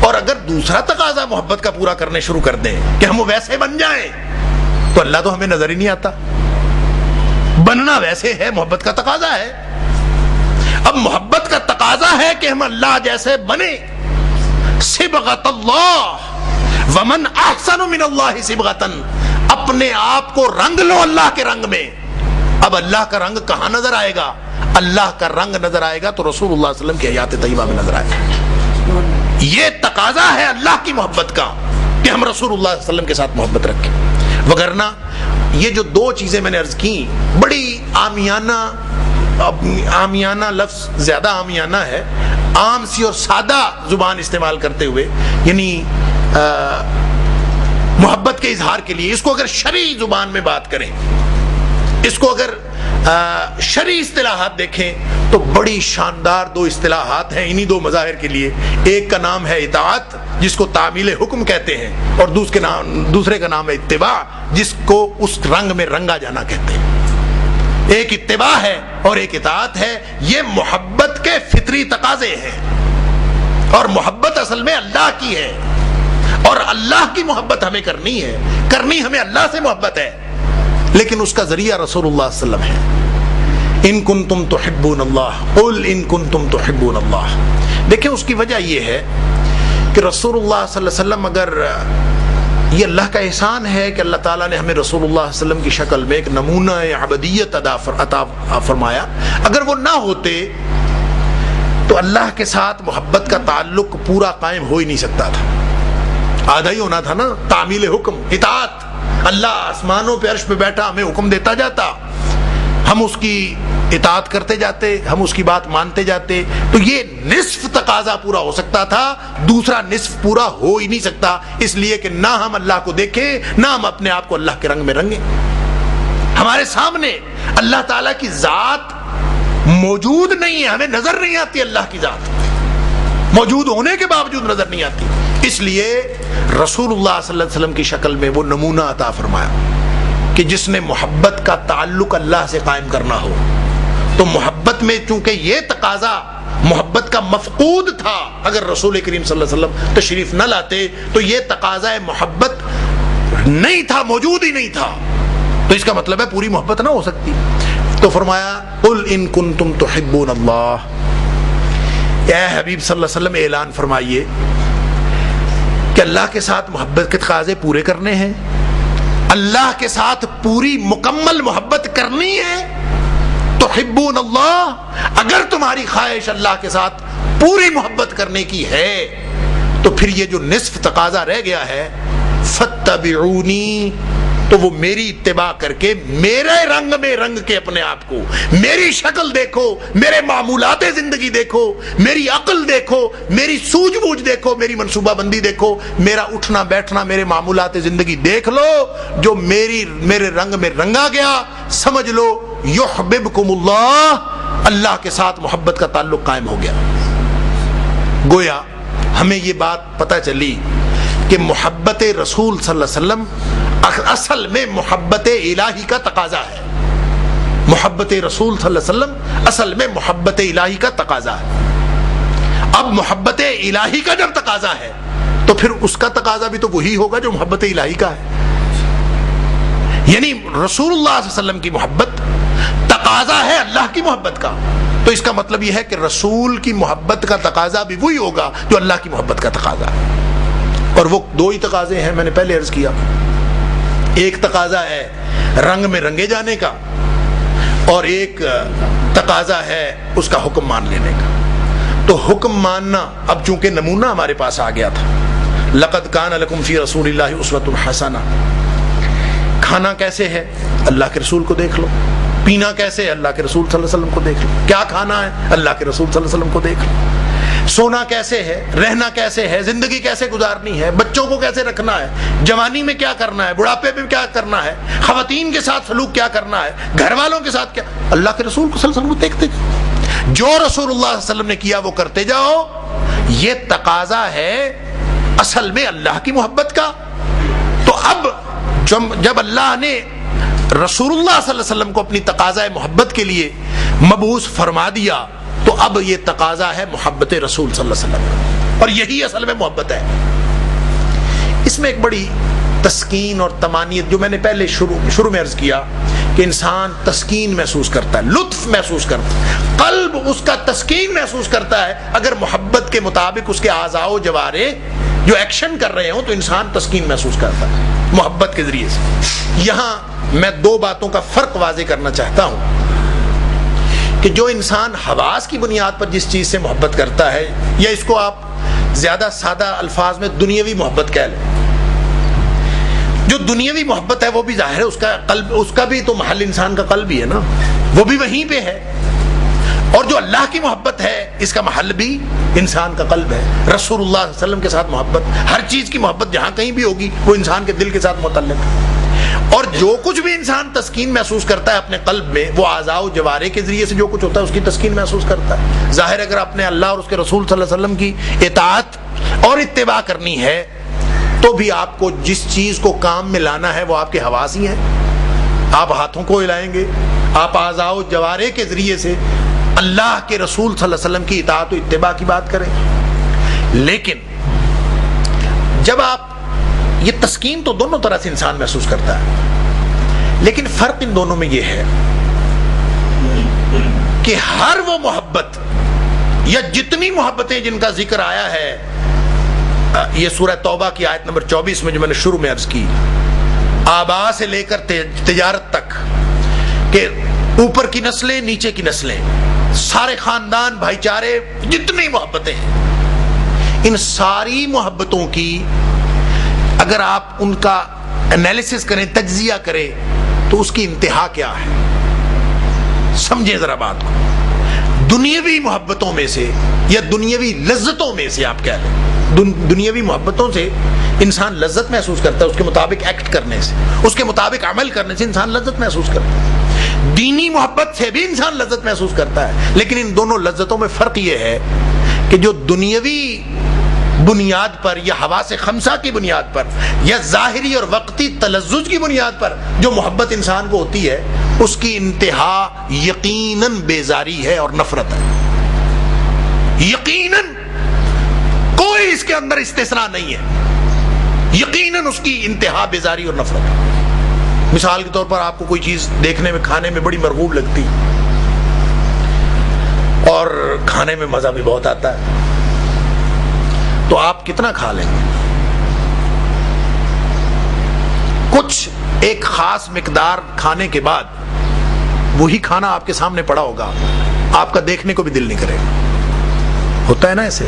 اور اگر دوسرا تقاضا محبت کا پورا کرنے شروع کر دیں کہ ہم ویسے بن جائیں, تو اللہ تو ہمیں نظر ہی نہیں آتا. بننا ویسے ہے, محبت کا تقاضا ہے. اب محبت کا تقاضا ہے کہ ہم اللہ جیسے بنے. صبغۃ اللہ ومن احسن من اللہ صبغۃ, اپنے آپ کو رنگ لو اللہ کے رنگ میں. اب اللہ کا رنگ کہاں نظر آئے گا؟ اللہ کا رنگ نظر آئے گا تو رسول اللہ صلی اللہ علیہ وسلم کی حیات طیبہ میں نظر آئے گا. یہ تقاضا ہے اللہ کی محبت کا کہ ہم رسول اللہ صلی اللہ علیہ وسلم کے ساتھ محبت رکھیں. وگرنہ یہ جو 2 چیزیں میں نے عرض کی, بڑی عامیانہ لفظ, زیادہ عامیانہ ہے, عام سی اور سادہ زبان استعمال کرتے ہوئے, یعنی محبت کے اظہار کے لیے اس کو اگر شرعی زبان میں بات کریں, اس کو اگر شرعی اصطلاحات دیکھیں تو بڑی شاندار 2 اصطلاحات ہیں انہی 2 مظاہر کے لیے. ایک کا نام ہے اطاعت جس کو تعمیل حکم کہتے ہیں, اور دوسرے کا نام ہے اتباع جس کو اس رنگ میں رنگا جانا کہتے ہیں. ایک اتباع ہے اور ایک اطاعت ہے. یہ محبت کے فطری تقاضے ہیں, اور محبت اصل میں اللہ کی ہے, اور اللہ کی محبت ہمیں کرنی ہے. کرنی ہمیں اللہ سے محبت ہے, لیکن اس کا ذریعہ رسول اللہ صلی اللہ علیہ وسلم ہے. ان کنتم تحبون اللہ قل ان کنتم تحبون اللہ. دیکھیں اس کی وجہ یہ ہے کہ رسول اللہ صلی اللہ علیہ وسلم، اگر یہ اللہ کا احسان ہے کہ اللہ تعالیٰ نے ہمیں رسول اللہ صلی اللہ علیہ وسلم کی شکل میں ایک نمونہ عبدیت عطا فرمایا، اگر وہ نہ ہوتے تو اللہ کے ساتھ محبت کا تعلق پورا قائم ہو ہی نہیں سکتا تھا. آدھا ہی ہونا تھا نا، تعمیل حکم، اطاعت. اللہ آسمانوں پہ عرش پہ بیٹھا ہمیں حکم دیتا جاتا، ہم اس کی اطاعت کرتے جاتے، ہم اس کی بات مانتے جاتے. تو یہ نصف تقاضا پورا ہو سکتا تھا، دوسرا نصف پورا ہو ہی نہیں سکتا، اس لیے کہ نہ ہم اللہ کو دیکھیں، نہ ہم اپنے آپ کو اللہ کے رنگ میں رنگیں. ہمارے سامنے اللہ تعالیٰ کی ذات موجود نہیں ہے، ہمیں نظر نہیں آتی اللہ کی ذات، موجود ہونے کے باوجود نظر نہیں آتی. اس لیے رسول اللہ صلی اللہ علیہ وسلم کی شکل میں وہ نمونہ عطا فرمایا کہ جس نے محبت کا تعلق اللہ سے قائم کرنا ہو. تو محبت میں چونکہ یہ تقاضا محبت کا مفقود تھا، اگر رسول کریم صلی اللہ علیہ وسلم تشریف نہ لاتے تو یہ تقاضا محبت نہیں تھا، موجود ہی نہیں تھا. تو اس کا مطلب ہے پوری محبت نہ ہو سکتی. تو فرمایا قل ان کنتم تحبون اللہ، اے حبیب صلی اللہ علیہ وسلم اعلان فرمائیے کہ اللہ کے ساتھ محبت کے تقاضے پورے کرنے ہیں، اللہ کے ساتھ پوری مکمل محبت کرنی ہے. تحبون اللہ، اگر تمہاری خواہش اللہ کے ساتھ پوری محبت کرنے کی ہے تو پھر یہ جو نصف تقاضا رہ گیا ہے فاتبعونی، تو وہ میری اتباع کر کے میرے رنگ میں رنگ کے اپنے آپ کو، میری شکل دیکھو، میرے معمولات زندگی دیکھو، میری عقل دیکھو، میری سوجھ بوجھ دیکھو، میری منصوبہ بندی دیکھو، میرا اٹھنا بیٹھنا، میرے معمولات زندگی دیکھ لو. جو میرے رنگ میں رنگا گیا، سمجھ لو یحببکم اللہ، اللہ کے ساتھ محبت کا تعلق قائم ہو گیا. گویا ہمیں یہ بات پتہ چلی کہ محبت رسول صلی اللہ علیہ وسلم اصل میں محبت الہی کا تقاضا ہے. محبت رسول صلی اللہ علیہ وسلم اصل میں محبت الہی کا تقاضا ہے. اب محبت الہی کا جب تقاضا ہے تو پھر اس کا تقاضا بھی تو وہی ہوگا جو محبت الہی کا ہے. یعنی رسول اللہ صلی اللہ علیہ وسلم کی محبت تقاضا ہے اللہ کی محبت کا، تو اس کا مطلب یہ ہے کہ رسول کی محبت کا تقاضا بھی وہی ہوگا جو اللہ کی محبت کا تقاضا ہے. اور وہ دو ہی تقاضے ہیں، میں نے پہلے عرض کیا. ایک تقاضا ہے رنگ میں رنگے جانے کا، اور ایک تقاضا ہے اس کا حکم مان لینے کا. تو حکم ماننا اب چونکہ نمونہ ہمارے پاس آ گیا تھا، لقد کان لکم فی رسول اللہ اسوۃ حسنہ. کھانا کیسے ہے؟ اللہ کے رسول کو دیکھ لو. پینا کیسے ہے؟ اللہ کے رسول صلی اللہ علیہ وسلم کو دیکھ لو. کیا کھانا ہے؟ اللہ کے رسول صلی اللہ علیہ وسلم کو دیکھ لو. سونا کیسے ہے؟ رہنا کیسے ہے؟ زندگی کیسے گزارنی ہے؟ بچوں کو کیسے رکھنا ہے؟ جوانی میں کیا کرنا ہے؟ بڑھاپے میں کیا کرنا ہے؟ خواتین کے ساتھ سلوک کیا کرنا ہے؟ گھر والوں کے ساتھ کیا؟ اللہ کے رسول کو صلی اللہ علیہ وسلم کو دیکھتے جاؤ. جو رسول اللہ صلی اللہ علیہ وسلم نے کیا وہ کرتے جاؤ. یہ تقاضا ہے اصل میں اللہ کی محبت کا. تو اب جب اللہ نے رسول اللہ صلی اللہ علیہ وسلم کو اپنی تقاضا محبت کے لیے مبعوث فرما دیا تو اب یہ تقاضا ہے محبت رسول صلی اللہ علیہ وسلم، اور یہی اصل میں محبت ہے. اس میں ایک بڑی تسکین اور طمانینت، جو میں نے پہلے شروع میں عرض کیا کہ انسان تسکین محسوس کرتا ہے، لطف محسوس کرتا ہے، قلب اس کا تسکین محسوس کرتا ہے اگر محبت کے مطابق اس کے اعضاء و جوارے جو ایکشن کر رہے ہوں تو انسان تسکین محسوس کرتا ہے محبت کے ذریعے سے. یہاں میں دو باتوں کا فرق واضح کرنا چاہتا ہوں کہ جو انسان حواس کی بنیاد پر جس چیز سے محبت کرتا ہے، یا اس کو آپ زیادہ سادہ الفاظ میں دنیاوی محبت کہہ لیں. جو دنیاوی محبت ہے وہ بھی ظاہر ہے، اس کا قلب، اس کا بھی تو محل انسان کا قلب ہی ہے نا، وہ بھی وہیں پہ ہے. اور جو اللہ کی محبت ہے اس کا محل بھی انسان کا قلب ہے. رسول اللہ صلی اللہ علیہ وسلم کے ساتھ محبت، ہر چیز کی محبت جہاں کہیں بھی ہوگی وہ انسان کے دل کے ساتھ متعلق ہے. اور جو کچھ بھی انسان تسکین محسوس کرتا ہے اپنے قلب میں، وہ اعضاء و جوارے کے ذریعے سے جو کچھ ہوتا ہے اس کی تسکین محسوس کرتا ہے. ظاہر اگر آپ نے اللہ اور اس کے رسول صلی اللہ علیہ وسلم کی اطاعت اور اتباع کرنی ہے تو بھی آپ کو جس چیز کو کام میں لانا ہے وہ آپ کے حواس ہی ہیں. آپ ہاتھوں کو ہلائیں گے، آپ اعضاء و جوارے کے ذریعے سے اللہ کے رسول صلی اللہ علیہ وسلم کی اطاعت و اتباع کی بات کریں. لیکن جب آپ یہ تسکین تو دونوں طرح سے انسان محسوس کرتا ہے، لیکن فرق ان دونوں میں یہ ہے کہ ہر وہ محبت یا جتنی محبتیں جن کا ذکر آیا ہے، یہ سورہ توبہ کی آیت نمبر 24 میں جو میں نے شروع میں عرض کی، آبا سے لے کر تجارت تک، کہ اوپر کی نسلیں نیچے کی نسلیں، سارے خاندان، بھائی چارے، جتنی محبتیں ہیں، ان ساری محبتوں کی اگر آپ ان کا انالیسس کریں، تجزیہ کریں، تو اس کی انتہا کیا ہے؟ سمجھیں ذرا بات کو۔ دنیاوی محبتوں میں سے یا دنیاوی لذتوں میں سے آپ کہہ لیں، دنیاوی محبتوں سے انسان لذت محسوس کرتا ہے، اس کے مطابق ایکٹ کرنے سے، اس کے مطابق عمل کرنے سے انسان لذت محسوس کرتا ہے۔ دینی محبت سے بھی انسان لذت محسوس کرتا ہے، لیکن ان دونوں لذتوں میں فرق یہ ہے کہ جو دنیاوی بنیاد پر یا حواس خمسہ کی بنیاد پر یا ظاہری اور وقتی تلذذ کی بنیاد پر جو محبت انسان کو ہوتی ہے، اس کی انتہا یقیناً بیزاری ہے اور نفرت ہے، یقیناً، کوئی اس کے اندر استثناء نہیں ہے، یقیناً اس کی انتہا بیزاری اور نفرت ہے۔ مثال کے طور پر آپ کو کوئی چیز دیکھنے میں، کھانے میں بڑی مرغوب لگتی اور کھانے میں مزہ بھی بہت آتا ہے، تو آپ کتنا کھا لیں گے؟ کچھ ایک خاص مقدار کھانے کے بعد وہی کھانا آپ کے سامنے پڑا ہوگا، آپ کا دیکھنے کو بھی دل نہیں کرے گا، ہوتا ہے نا ایسے؟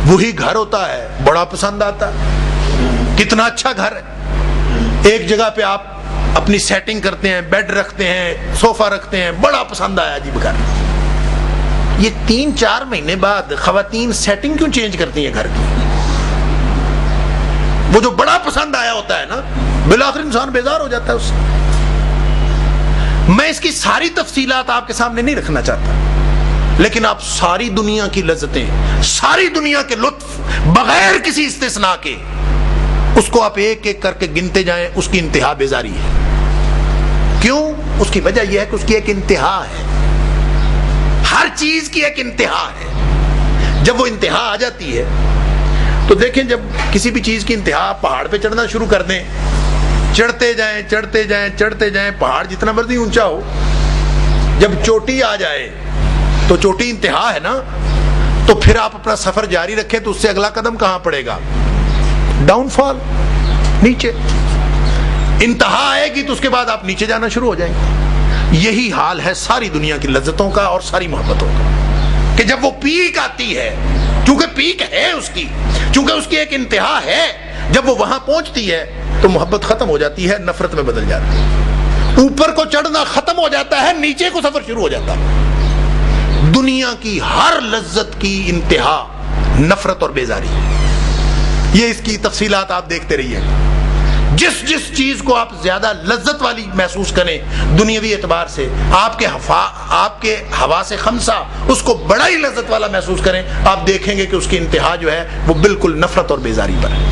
وہی گھر ہوتا ہے، بڑا پسند آتا ہے، کتنا اچھا گھر ہے، ایک جگہ پہ آپ اپنی سیٹنگ کرتے ہیں، بیڈ رکھتے ہیں، صوفہ رکھتے ہیں، بڑا پسند آیا جی گھر۔ یہ 3-4 مہینے بعد خواتین سیٹنگ کیوں چینج کرتی ہیں گھر کی؟ وہ جو بڑا پسند آیا ہوتا ہے نا، بالآخر انسان بیزار ہو جاتا ہے اس سے۔ میں اس کی ساری تفصیلات آپ کے سامنے نہیں رکھنا چاہتا، لیکن آپ ساری دنیا کی لذتیں، ساری دنیا کے لطف بغیر کسی استثناء کے، اس کو آپ ایک ایک کر کے گنتے جائیں، اس کی انتہا بیزاری ہے۔ کیوں؟ اس کی وجہ یہ ہے کہ اس کی ایک انتہا ہے، ہر چیز کی ایک انتہا ہے۔ جب وہ انتہا آ جاتی ہے تو دیکھیں، جب کسی بھی چیز کی انتہا، پہاڑ پہ چڑھنا شروع کر دیں، چڑھتے جائیں چڑھتے جائیں چڑھتے جائیں، پہاڑ جتنا مرضی اونچا ہو، جب چوٹی آ جائے تو چوٹی انتہا ہے نا، تو پھر آپ اپنا سفر جاری رکھیں تو اس سے اگلا قدم کہاں پڑے گا؟ ڈاؤن فال، نیچے۔ انتہا آئے گی تو اس کے بعد آپ نیچے جانا شروع ہو جائیں گے۔ یہی حال ہے ساری دنیا کی لذتوں کا اور ساری محبتوں کا، کہ جب وہ پیک آتی ہے، چونکہ پیک ہے اس کی، چونکہ اس کی ایک انتہا ہے، جب وہ وہاں پہنچتی ہے تو محبت ختم ہو جاتی ہے، نفرت میں بدل جاتی ہے۔ اوپر کو چڑھنا ختم ہو جاتا ہے، نیچے کو سفر شروع ہو جاتا ہے۔ دنیا کی ہر لذت کی انتہا نفرت اور بیزاری ہے۔ یہ اس کی تفصیلات آپ دیکھتے رہیے۔ جس جس چیز کو آپ زیادہ لذت والی محسوس کریں دنیاوی اعتبار سے، آپ کے حواس خمسہ اس کو بڑا ہی لذت والا محسوس کریں، آپ دیکھیں گے کہ اس کی انتہا جو ہے وہ بالکل نفرت اور بیزاری پر ہے۔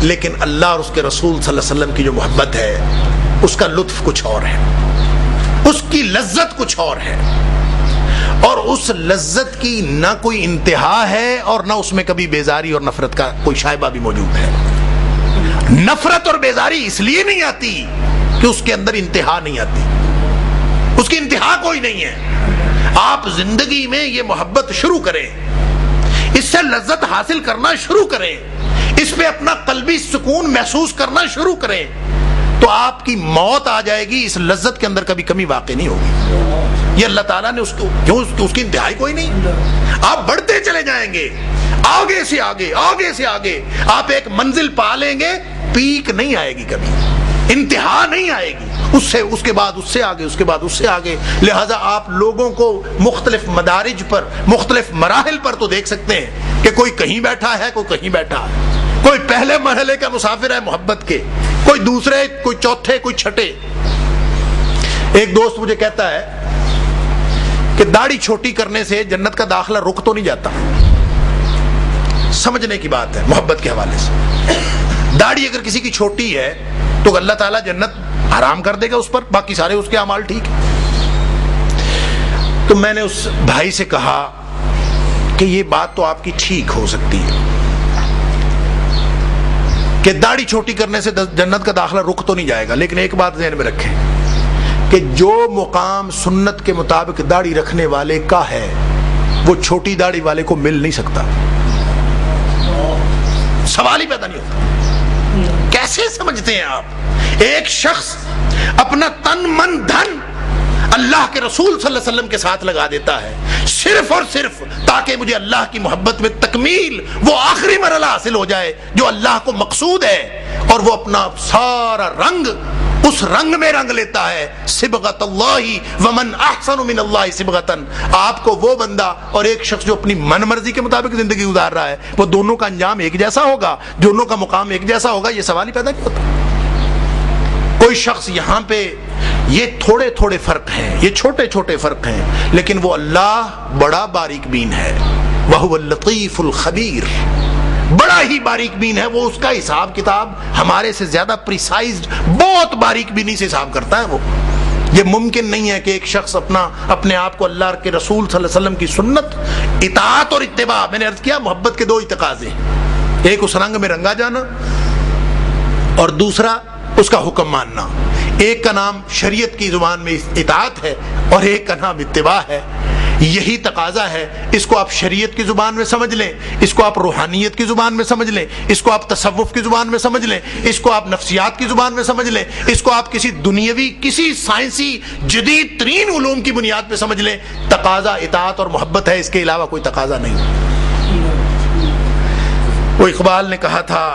لیکن اللہ اور اس کے رسول صلی اللہ علیہ وسلم کی جو محبت ہے، اس کا لطف کچھ اور ہے، اس کی لذت کچھ اور ہے، اور اس لذت کی نہ کوئی انتہا ہے اور نہ اس میں کبھی بیزاری اور نفرت کا کوئی شائبہ بھی موجود ہے۔ نفرت اور بیزاری اس لیے نہیں آتی کہ اس کے اندر انتہا نہیں آتی، اس کی انتہا کوئی نہیں ہے۔ آپ زندگی میں یہ محبت شروع کریں، اس سے لذت حاصل کرنا شروع کریں، اس پہ اپنا قلبی سکون محسوس کرنا شروع کریں، تو آپ کی موت آ جائے گی، اس لذت کے اندر کبھی کمی واقع نہیں ہوگی۔ یہ اللہ تعالیٰ نے اس کی انتہائی کوئی نہیں، آپ بڑھتے چلے جائیں گے، آگے سے آگے، آگے سے آگے، آپ ایک منزل پا لیں گے، پیک نہیں آئے گی کبھی، انتہا نہیں آئے گی، اس کے بعد اس سے آگے، اس کے بعد اس سے آگے۔ لہذا آپ لوگوں کو مختلف مدارج پر، مختلف مراحل پر تو دیکھ سکتے ہیں کہ کوئی کہیں بیٹھا ہے، کوئی کہیں بیٹھا ہے، کوئی پہلے مرحلے کا مسافر ہے محبت کے، کوئی دوسرے، کوئی چوتھے، کوئی چھٹے۔ ایک دوست مجھے کہتا ہے کہ داڑھی چھوٹی کرنے سے جنت کا داخلہ رک تو نہیں جاتا۔ سمجھنے کی بات ہے محبت کے حوالے سے۔ داڑھی اگر کسی کی چھوٹی ہے تو اللہ تعالیٰ جنت حرام کر دے گا اس پر، باقی سارے اس کے اعمال ٹھیک ہیں۔ تو میں نے اس بھائی سے کہا کہ یہ بات تو آپ کی ٹھیک ہو سکتی ہے کہ داڑھی چھوٹی کرنے سے جنت کا داخلہ رک تو نہیں جائے گا، لیکن ایک بات ذہن میں رکھیں کہ جو مقام سنت کے مطابق داڑھی رکھنے والے کا ہے وہ چھوٹی داڑھی والے کو مل نہیں سکتا. سوال ہی پیدا نہیں ہوتا. کیسے سمجھتے ہیں آپ؟ ایک شخص اپنا تن من دھن اللہ کے رسول صلی اللہ علیہ وسلم کے ساتھ لگا دیتا ہے صرف اور صرف تاکہ مجھے اللہ کی محبت میں تکمیل، وہ آخری مرحلہ حاصل ہو جائے جو اللہ کو مقصود ہے، اور وہ اپنا سارا رنگ اس رنگ میں رنگ لیتا ہے. صبغۃ اللہ ومن احسن من اللہ صبغۃ. آپ کو وہ بندہ اور ایک شخص جو اپنی من مرضی کے مطابق زندگی گزار رہا ہے، وہ دونوں کا انجام ایک جیسا ہوگا، دونوں کا مقام ایک جیسا ہوگا؟ یہ سوال ہی پیدا نہیں ہوتا. کوئی شخص یہاں پہ یہ تھوڑے تھوڑے فرق ہیں، یہ چھوٹے چھوٹے فرق ہیں، لیکن وہ اللہ بڑا باریک بین ہے. وَهُوَ اللَّطِيفُ الْخَبِيرُ. بڑا ہی باریک بین ہے. وہ اس کا حساب کتاب ہمارے سے زیادہ پریسائزڈ، بہت باریک بینی سے حساب کرتا ہے. وہ یہ ممکن نہیں ہے کہ ایک شخص اپنے آپ کو اللہ کے رسول صلی اللہ علیہ وسلم کی سنت، اطاعت اور اتباع، میں نے عرض کیا محبت کے دو ہی تقاضے ہیں، ایک اس رنگ میں رنگا جانا اور دوسرا اس کا حکم ماننا. ایک کا نام شریعت کی زبان میں اطاعت ہے اور ایک کا نام اتباع ہے. یہی تقاضا ہے. اس کو آپ شریعت کی زبان میں سمجھ لیں، اس کو آپ روحانیت کی زبان میں سمجھ لیں، اس کو آپ تصوف کی زبان میں سمجھ لیں، اس کو آپ نفسیات کی زبان میں سمجھ لیں، اس کو آپ کسی دنیاوی، کسی سائنسی جدید ترین علوم کی بنیاد پہ سمجھ لیں. تقاضا اطاعت اور محبت ہے، اس کے علاوہ کوئی تقاضا نہیں. وہ اقبال نے کہا تھا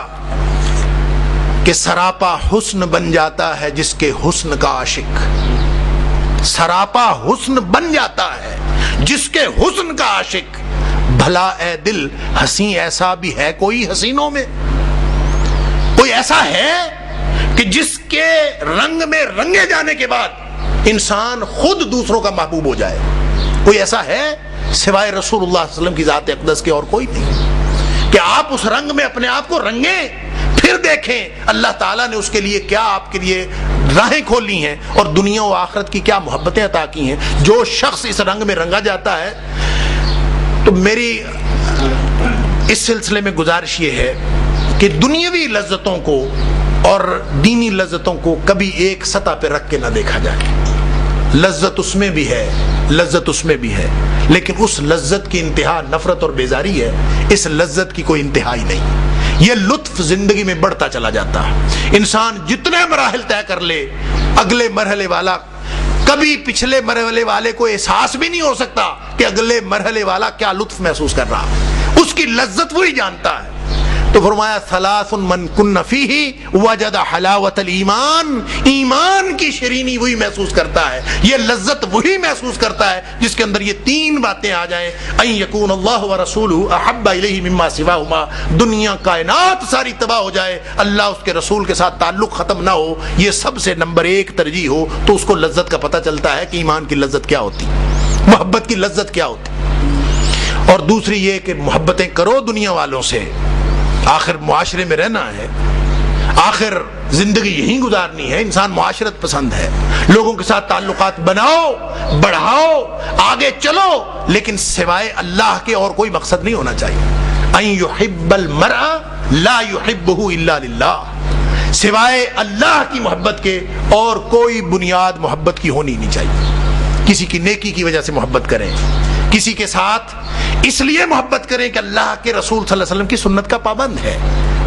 کہ سراپا حسن بن جاتا ہے جس کے حسن کا عاشق. سراپا حسن بن جاتا ہے جس کے حسن کا عاشق. بھلا اے دل حسین ایسا بھی ہے کوئی حسینوں میں؟ کوئی ایسا ہے کہ جس کے رنگ میں رنگے جانے کے بعد انسان خود دوسروں کا محبوب ہو جائے؟ کوئی ایسا ہے سوائے رسول اللہ صلی اللہ علیہ وسلم کی ذات اقدس کے اور کوئی نہیں کہ آپ اس رنگ میں اپنے آپ کو رنگیں، پھر دیکھیں اللہ تعالیٰ نے اس کے لیے کیا آپ کے لیے راہیں کھولی ہیں اور دنیا و آخرت کی کیا محبتیں عطا کی ہیں. جو شخص اس رنگ میں رنگا جاتا ہے، تو میری اس سلسلے میں گزارش یہ ہے کہ دنیاوی لذتوں کو اور دینی لذتوں کو کبھی ایک سطح پہ رکھ کے نہ دیکھا جائے. لذت اس میں بھی ہے، لذت اس میں بھی ہے، لیکن اس لذت کی انتہا نفرت اور بیزاری ہے. اس لذت کی کوئی انتہا ہی نہیں. یہ لطف زندگی میں بڑھتا چلا جاتا ہے. انسان جتنے مراحل طے کر لے، اگلے مرحلے والا کبھی پچھلے مرحلے والے کو احساس بھی نہیں ہو سکتا کہ اگلے مرحلے والا کیا لطف محسوس کر رہا. اس کی لذت وہی جانتا ہے. تو فرمایا ثلاث من کن فیہ وجد حلاوت الایمان. ایمان کی شیرینی وہی محسوس کرتا ہے، یہ لذت وہی محسوس کرتا ہے جس کے اندر یہ تین باتیں آ جائیں. ان یکون اللہ ورسولہ احب الیہ مما سواہما. دنیا کائنات ساری تباہ ہو جائے، اللہ اس کے رسول کے ساتھ تعلق ختم نہ ہو، یہ سب سے نمبر ایک ترجیح ہو، تو اس کو لذت کا پتہ چلتا ہے کہ ایمان کی لذت کیا ہوتی، محبت کی لذت کیا ہوتی. اور دوسری یہ کہ محبتیں کرو دنیا والوں سے، آخر معاشرے میں رہنا ہے، آخر زندگی یہیں گزارنی ہے. انسان معاشرت پسند ہے، لوگوں کے ساتھ تعلقات بناؤ، بڑھاؤ، آگے چلو، لیکن سوائے اللہ کے اور کوئی مقصد نہیں ہونا چاہیے. ان یحب المرء لا يحبه الا للہ. سوائے اللہ کی محبت کے اور کوئی بنیاد محبت کی ہونی نہیں چاہیے. کسی کی نیکی کی وجہ سے محبت کریں، کسی کے ساتھ اس لیے محبت کریں کہ اللہ کے رسول صلی اللہ علیہ وسلم کی سنت کا پابند ہے،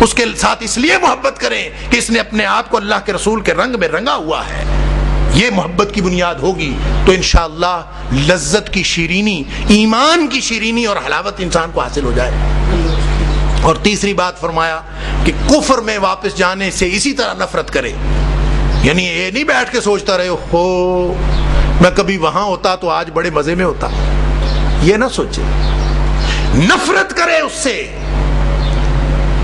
اس کے ساتھ اس لیے محبت کریں کہ اس نے اپنے آپ کو اللہ کے رسول کے رنگ میں رنگا ہوا ہے. یہ محبت کی بنیاد ہوگی تو انشاءاللہ لذت کی شیرینی، ایمان کی شیرینی اور حلاوت انسان کو حاصل ہو جائے. اور تیسری بات فرمایا کہ کفر میں واپس جانے سے اسی طرح نفرت کرے. یعنی یہ نہیں بیٹھ کے سوچتا رہے ہو میں کبھی وہاں ہوتا تو آج بڑے مزے میں ہوتا، یہ نہ سوچے. نفرت کرے اس سے.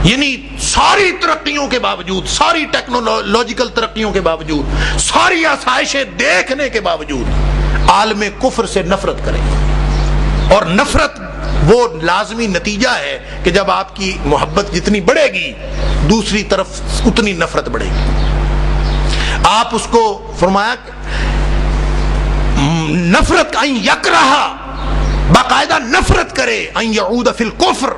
یعنی ساری ترقیوں کے باوجود، ساری ٹیکنالوجیکل ترقیوں کے باوجود، ساری آسائشیں دیکھنے کے باوجود عالم کفر سے نفرت کرے. اور نفرت وہ لازمی نتیجہ ہے کہ جب آپ کی محبت جتنی بڑھے گی دوسری طرف اتنی نفرت بڑھے گی. آپ اس کو فرمایا نفرت ان یکرہا، باقاعدہ نفرت کرے، ان یعود فی الکفر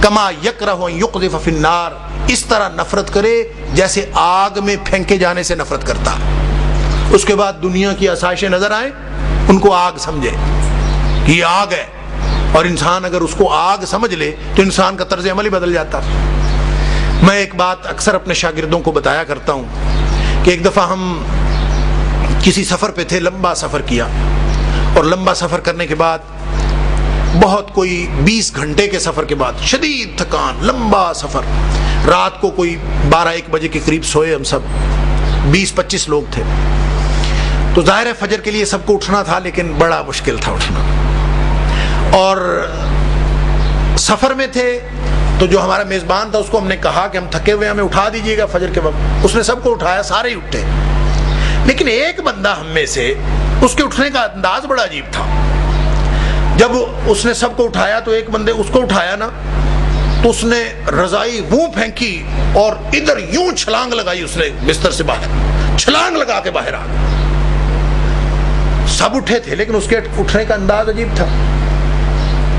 کما یکرہ ان یقذف فی النار. اس طرح نفرت کرے جیسے آگ میں پھینکے جانے سے نفرت کرتا. اس کے بعد دنیا کی آسائشیں نظر آئیں ان کو آگ سمجھے کہ یہ آگ ہے، اور انسان اگر اس کو آگ سمجھ لے تو انسان کا طرز عمل ہی بدل جاتا. میں ایک بات اکثر اپنے شاگردوں کو بتایا کرتا ہوں کہ ایک دفعہ ہم کسی سفر پہ تھے، لمبا سفر کیا، اور لمبا سفر کرنے کے بعد بہت کوئی 20 گھنٹے کے سفر کے بعد شدید تھکان، لمبا سفر، رات کو کوئی 12-1 بجے کے قریب سوئے ہم سب، 20-25 لوگ تھے. تو ظاہر ہے فجر کے لیے سب کو اٹھنا تھا، لیکن بڑا مشکل تھا اٹھنا. اور سفر میں تھے تو جو ہمارا میزبان تھا اس کو ہم نے کہا کہ ہم تھکے ہوئے ہمیں اٹھا دیجیے گا فجر کے وقت. اس نے سب کو اٹھایا، سارے ہی اٹھے، لیکن ایک بندہ ہم میں سے، اس کے اٹھنے کا انداز بڑا عجیب تھا. جب اس نے سب کو اٹھایا تو ایک بندے اس کو اٹھایا نا، تو اس نے رضائی وہ پھینکی اور ادھر یوں چھلانگ لگائی، اس نے بستر سے باہر چھلانگ لگا کے باہر آ گیا. سب اٹھے تھے لیکن اس کے اٹھنے کا انداز عجیب تھا.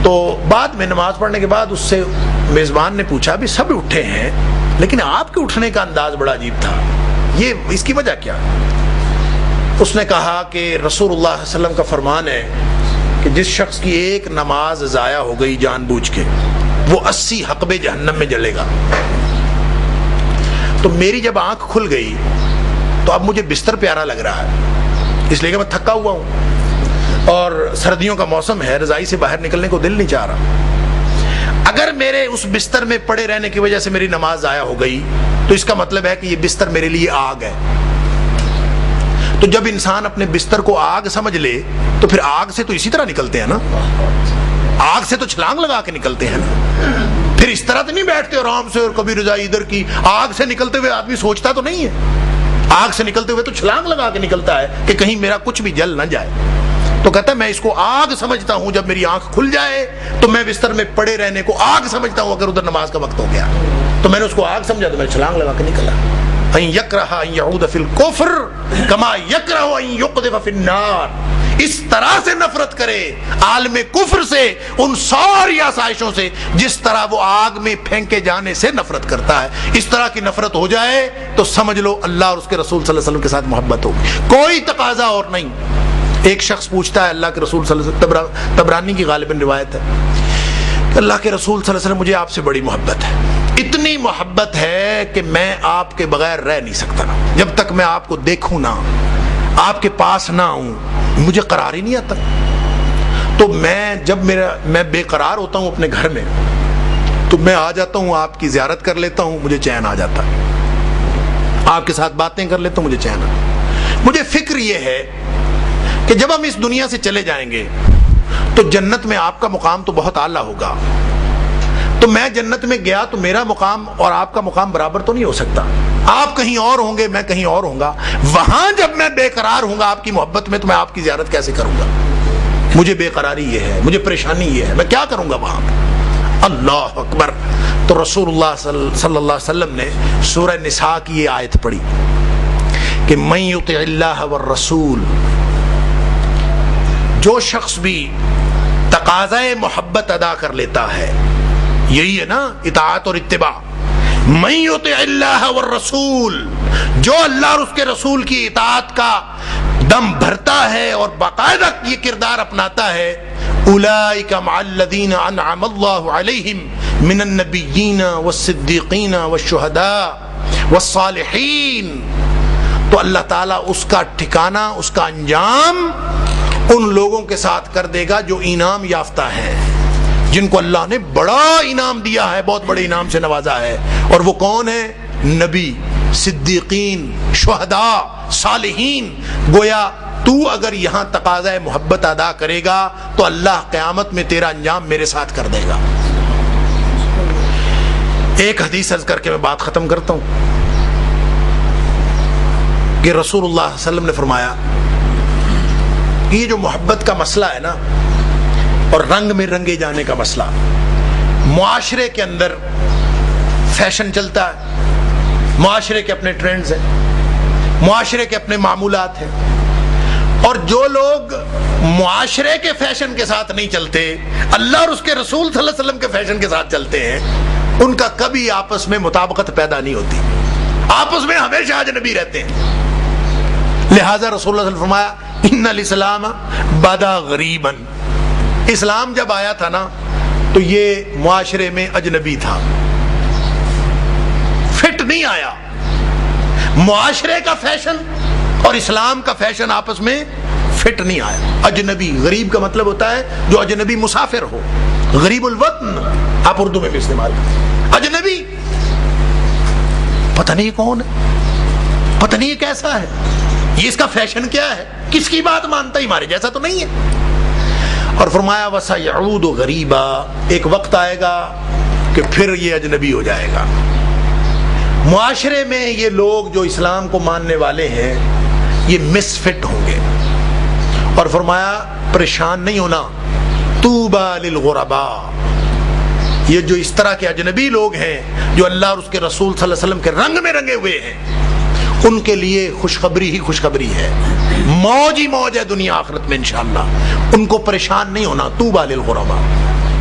تو بعد میں نماز پڑھنے کے بعد اس سے میزبان نے پوچھا بھی سب اٹھے ہیں لیکن آپ کے اٹھنے کا انداز بڑا عجیب تھا، یہ اس کی وجہ کیا؟ اس نے کہا کہ رسول اللہ صلی اللہ علیہ وسلم کا فرمان ہے کہ جس شخص کی ایک نماز ضائع ہو گئی جان بوجھ کے، وہ 80 حقبے جہنم میں جلے گا. تو میری جب آنکھ کھل گئی تو اب مجھے بستر پیارا لگ رہا ہے، اس لیے کہ میں تھکا ہوا ہوں اور سردیوں کا موسم ہے، رضائی سے باہر نکلنے کو دل نہیں چاہ رہا. اگر میرے اس بستر میں پڑے رہنے کی وجہ سے میری نماز ضائع ہو گئی تو اس کا مطلب ہے کہ یہ بستر میرے لیے آگ ہے. تو جب انسان اپنے بستر کو آگ سمجھ لے تو پھر آگ سے تو اسی طرح نکلتے ہیں نا، آگ سے تو چھلانگ لگا کے نکلتے ہیں نا. پھر اس طرح تو نہیں بیٹھتے آرام سے اور کبھی رضائی ادھر کی. آگ سے نکلتے ہوئے آدمی سوچتا تو نہیں ہے، آگ سے نکلتے ہوئے تو چھلانگ لگا کے نکلتا ہے کہ کہیں میرا کچھ بھی جل نہ جائے. تو کہتا ہے میں اس کو آگ سمجھتا ہوں، جب میری آنکھ کھل جائے تو میں بستر میں پڑے رہنے کو آگ سمجھتا ہوں. اگر ادھر نماز کا وقت ہو گیا تو میں نے اس کو آگ سمجھا تو میں چھلانگ لگا کے نکلا. ان یکرہ ان یعود فی الکفر کما یکرہ ان یقذف فی النار. اس طرح سے نفرت کرے عالم کفر سے، ان ساری آسائشوں سے، جس طرح وہ آگ میں پھینکے جانے سے نفرت کرتا ہے. اس طرح کی نفرت ہو جائے تو سمجھ لو اللہ اور اس کے رسول صلی اللہ علیہ وسلم کے ساتھ محبت ہوگی، کوئی تقاضا اور نہیں. ایک شخص پوچھتا ہے اللہ کے رسول صلی اللہ علیہ وسلم، تبرانی کی غالباً روایت ہے کہ اللہ کے رسول صلی اللہ علیہ وسلم مجھے آپ سے بڑی محبت ہے، اتنی محبت ہے کہ میں آپ کے بغیر رہ نہیں سکتا، جب تک میں آپ کو دیکھوں نہ، آپ کے پاس نہ آؤں مجھے قرار ہی نہیں آتا. تو جب میں بے قرار ہوتا ہوں اپنے گھر میں تو میں آ جاتا ہوں، آپ کی زیارت کر لیتا ہوں، مجھے چین آ جاتا ہے، آپ کے ساتھ باتیں کر لیتا ہوں، مجھے چین آ. مجھے فکر یہ ہے کہ جب ہم اس دنیا سے چلے جائیں گے تو جنت میں آپ کا مقام تو بہت اعلیٰ ہوگا. تو میں جنت میں گیا تو میرا مقام اور آپ کا مقام برابر تو نہیں ہو سکتا. آپ کہیں اور ہوں گے، میں کہیں اور ہوں گا. وہاں جب میں بے قرار ہوں گا آپ کی محبت میں تو میں آپ کی زیارت کیسے کروں گا؟ مجھے بے قراری یہ ہے، مجھے پریشانی یہ ہے، میں کیا کروں گا وہاں؟ اللہ اکبر. تو رسول اللہ صلی اللہ علیہ وسلم نے سورہ نساء کی یہ آیت پڑھی کہ من یطع اللہ والرسول، جو شخص بھی تقاضۂ محبت ادا کر لیتا ہے، یہی ہے نا اطاعت اور اتباع. من یطع اللہ والرسول، جو اللہ اور اس کے رسول کی اطاعت کا دم بھرتا ہے اور باقاعدہ یہ کردار اپناتا ہے، اولئک مع الذین انعم اللہ علیہم من النبیین والصدیقین والشہداء والصالحین. تو اللہ تعالیٰ اس کا ٹھکانہ، اس کا انجام ان لوگوں کے ساتھ کر دے گا جو انعام یافتہ ہیں، جن کو اللہ نے بڑا انعام دیا ہے، بہت بڑے انعام سے نوازا ہے. اور وہ کون ہیں؟ نبی، صدیقین، شہداء، صالحین. گویا تو اگر یہاں تقاضۂ محبت ادا کرے گا تو اللہ قیامت میں تیرا انجام میرے ساتھ کر دے گا. ایک حدیث عرض کر کے میں بات ختم کرتا ہوں کہ رسول اللہ صلی اللہ علیہ وسلم نے فرمایا کہ یہ جو محبت کا مسئلہ ہے نا اور رنگ میں رنگے جانے کا مسئلہ، معاشرے کے اندر فیشن چلتا ہے، معاشرے کے اپنے ٹرینڈز ہیں، معاشرے کے اپنے معمولات ہیں، اور جو لوگ معاشرے کے فیشن کے ساتھ نہیں چلتے، اللہ اور اس کے رسول صلی اللہ علیہ وسلم کے فیشن کے ساتھ چلتے ہیں، ان کا کبھی آپس میں مطابقت پیدا نہیں ہوتی، آپس میں ہمیشہ اجنبی رہتے ہیں، لہٰذا رسول اللہ صلی اللہ علیہ وسلم نے فرمایا ان الاسلام بدا غریبا، اسلام جب آیا تھا نا تو یہ معاشرے میں اجنبی تھا، فٹ نہیں آیا۔ معاشرے کا فیشن اور اسلام کا فیشن آپس میں فٹ نہیں آیا۔ اجنبی، غریب کا مطلب ہوتا ہے جو اجنبی مسافر ہو، غریب الوطن آپ اردو میں بھی استعمال کرتے، اجنبی پتہ نہیں کون ہے، پتہ نہیں یہ کیسا ہے، یہ اس کا فیشن کیا ہے، کس کی بات مانتا ہے، ہمارے جیسا تو نہیں ہے۔ اور فرمایا وَسَيَعُودُ غَرِيبًا، ایک وقت آئے گا کہ پھر یہ اجنبی ہو جائے گا۔ معاشرے میں یہ لوگ جو اسلام کو ماننے والے ہیں یہ مس فٹ ہوں گے، اور فرمایا پریشان نہیں ہونا، طوبیٰ للغرباء، یہ جو اس طرح کے اجنبی لوگ ہیں جو اللہ اور اس کے رسول صلی اللہ علیہ وسلم کے رنگ میں رنگے ہوئے ہیں، ان کے لیے خوشخبری ہی خوشخبری ہے، موج ہی موج ہے دنیا آخرت میں انشاءاللہ، ان کو پریشان نہیں ہونا۔ طوبیٰ للغرباء۔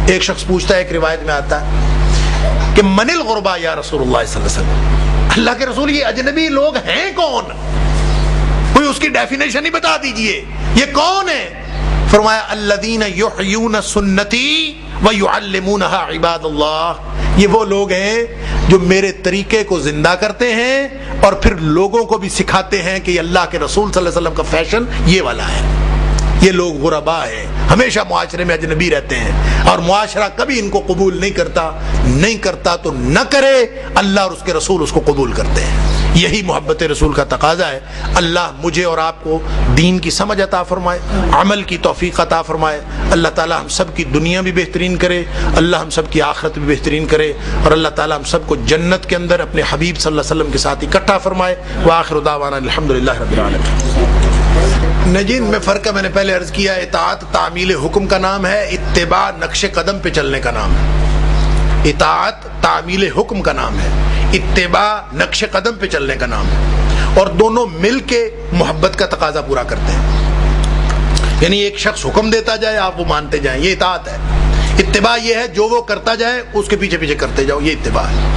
ایک شخص پوچھتا ہے، ایک روایت میں آتا ہے کہ من الغرباء یا رسول اللہ صلی اللہ علیہ وسلم، اللہ کے رسول یہ اجنبی لوگ ہیں کون؟ کوئی اس کی ڈیفینیشن ہی بتا دیجئے، یہ کون ہے؟ فرمایا الذین یحیون سنتی ویعلمونہا عباد اللہ، یہ وہ لوگ ہیں جو میرے طریقے کو زندہ کرتے ہیں اور پھر لوگوں کو بھی سکھاتے ہیں کہ یہ اللہ کے رسول صلی اللہ علیہ وسلم کا فیشن یہ والا ہے۔ یہ لوگ غرباء ہیں، ہمیشہ معاشرے میں اجنبی رہتے ہیں، اور معاشرہ کبھی ان کو قبول نہیں کرتا تو نہ کرے، اللہ اور اس کے رسول اس کو قبول کرتے ہیں۔ یہی محبت رسول کا تقاضا ہے۔ اللہ مجھے اور آپ کو دین کی سمجھ عطا فرمائے، عمل کی توفیق عطا فرمائے، اللہ تعالی ہم سب کی دنیا بھی بہترین کرے، اللہ ہم سب کی آخرت بھی بہترین کرے، اور اللہ تعالی ہم سب کو جنت کے اندر اپنے حبیب صلی اللہ علیہ وسلم کے ساتھ اکٹھا فرمائے۔ وآخر دعوانا الحمدللہ رب العالمین۔ نجین میں فرق ہے، میں نے پہلے عرض کیا، اطاعت تعمیل حکم کا نام ہے، اتباع نقش قدم پہ چلنے کا نام ہے۔ اطاعت تعمیل حکم کا نام ہے، اتباع نقش قدم پہ چلنے کا نام ہے، اور دونوں مل کے محبت کا تقاضا پورا کرتے ہیں۔ یعنی ایک شخص حکم دیتا جائے آپ وہ مانتے جائیں، یہ اطاعت ہے۔ اتباع یہ ہے جو وہ کرتا جائے اس کے پیچھے پیچھے کرتے جاؤ، یہ اتباع ہے۔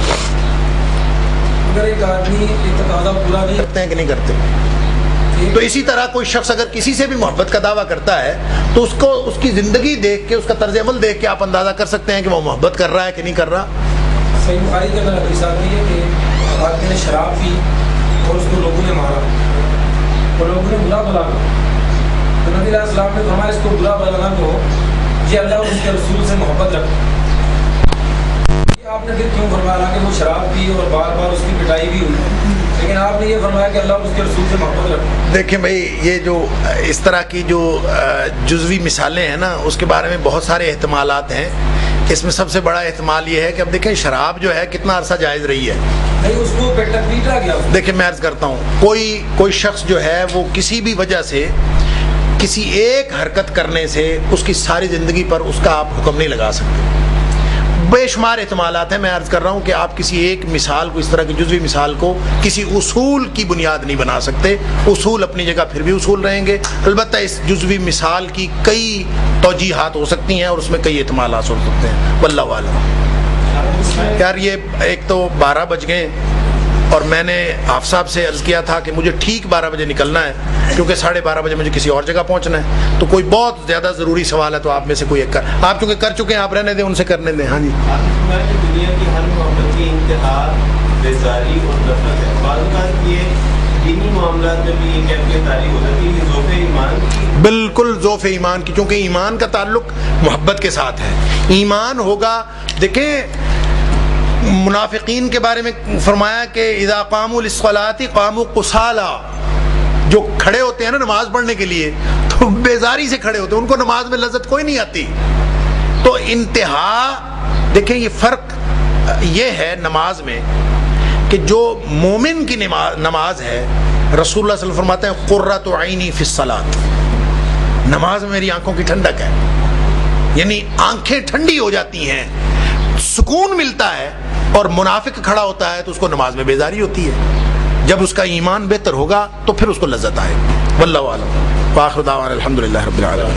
اگر ایک آدمی تقاضا پورا نہیں کرتے ہیں کہ نہیں کرتے، تو اسی طرح کوئی شخص اگر کسی سے بھی محبت کا دعویٰ کرتا ہے تو اس کو اس کی زندگی دیکھ کے، اس کا طرز عمل دیکھ کے آپ اندازہ کر سکتے ہیں کہ وہ محبت کر رہا ہے کہ نہیں کر رہا۔ صحیح بخاری کے اندر حدیث آتی ہے کہ آدمی نے شراب پی اور اس کو لوگوں نے مارا اور لوگوں نے برا بلا تو نبی علیہ السلام نے فرمایا اس کو برا بلا نہ کہو، یہ اللہ اور اس کے رسول سے محبت رکھو۔ یہ آپ نے پھر کیوں فرمایا کہ وہ شراب پی اور بار بار اس کی پٹائی بھی ہوئی، لیکن آپ نے یہ فرمایا کہ اللہ اور اس کے رسول سے محبت رکھو؟ دیکھیں بھائی، یہ جو اس طرح کی جو جزوی مثالیں ہیں نا، اس کے بارے میں بہت سارے احتمالات ہیں۔ اس میں سب سے بڑا احتمال یہ ہے کہ اب دیکھیں شراب جو ہے کتنا عرصہ جائز رہی ہے، نہیں اس کو پیٹا گیا۔ دیکھیں میں عرض کرتا ہوں، کوئی شخص جو ہے وہ کسی بھی وجہ سے کسی ایک حرکت کرنے سے اس کی ساری زندگی پر اس کا آپ حکم نہیں لگا سکتے۔ بے شمار احتمالات ہیں، میں عرض کر رہا ہوں کہ آپ کسی ایک مثال کو، اس طرح کی جزوی مثال کو کسی اصول کی بنیاد نہیں بنا سکتے۔ اصول اپنی جگہ پھر بھی اصول رہیں گے، البتہ اس جزوی مثال کی کئی توجیحات ہو سکتی ہیں اور اس میں کئی احتمالات ہو سکتے ہیں، واللہ اعلم۔ یار یہ ایک تو 12 بج گئے اور میں نے آپ صاحب سے عرض کیا تھا کہ مجھے ٹھیک 12 بجے نکلنا ہے، کیونکہ 12:30 بجے مجھے کسی اور جگہ پہنچنا ہے، تو کوئی بہت زیادہ ضروری سوال ہے تو آپ میں سے کوئی ایک آپ چونکہ کر چکے ہیں، آپ رہنے دیں، ان سے کرنے دیں۔ ہاں جی، دنیا کی ہر محبت کی انتہا بیزاری اور نفرت ہے، بعض اوقات یہ دینی معاملات میں بھی یہ کیفیت طاری ہو جاتی ہے، ذوق ایمان کی، بالکل ذوق ایمان کی، کیونکہ ایمان کا تعلق محبت کے ساتھ ہے۔ ایمان ہوگا، دیکھیں منافقین کے بارے میں فرمایا کہ اذا قاموا للصلاۃ قاموا قصالا، جو کھڑے ہوتے ہیں نا نماز پڑھنے کے لیے تو بیزاری سے کھڑے ہوتے ہیں، ان کو نماز میں لذت کوئی نہیں آتی۔ تو انتہا، دیکھیں یہ فرق یہ ہے نماز میں کہ جو مومن کی نماز ہے، رسول اللہ صلی اللہ علیہ وسلم فرماتے ہیں قرۃ عینی فی الصلاۃ، نماز میں میری آنکھوں کی ٹھنڈک ہے، یعنی آنکھیں ٹھنڈی ہو جاتی ہیں، سکون ملتا ہے۔ اور منافق کھڑا ہوتا ہے تو اس کو نماز میں بیزاری ہوتی ہے، جب اس کا ایمان بہتر ہوگا تو پھر اس کو لذت آئے گی، واللہ اعلم۔ وآخر دعوانا الحمدللہ رب العالمین۔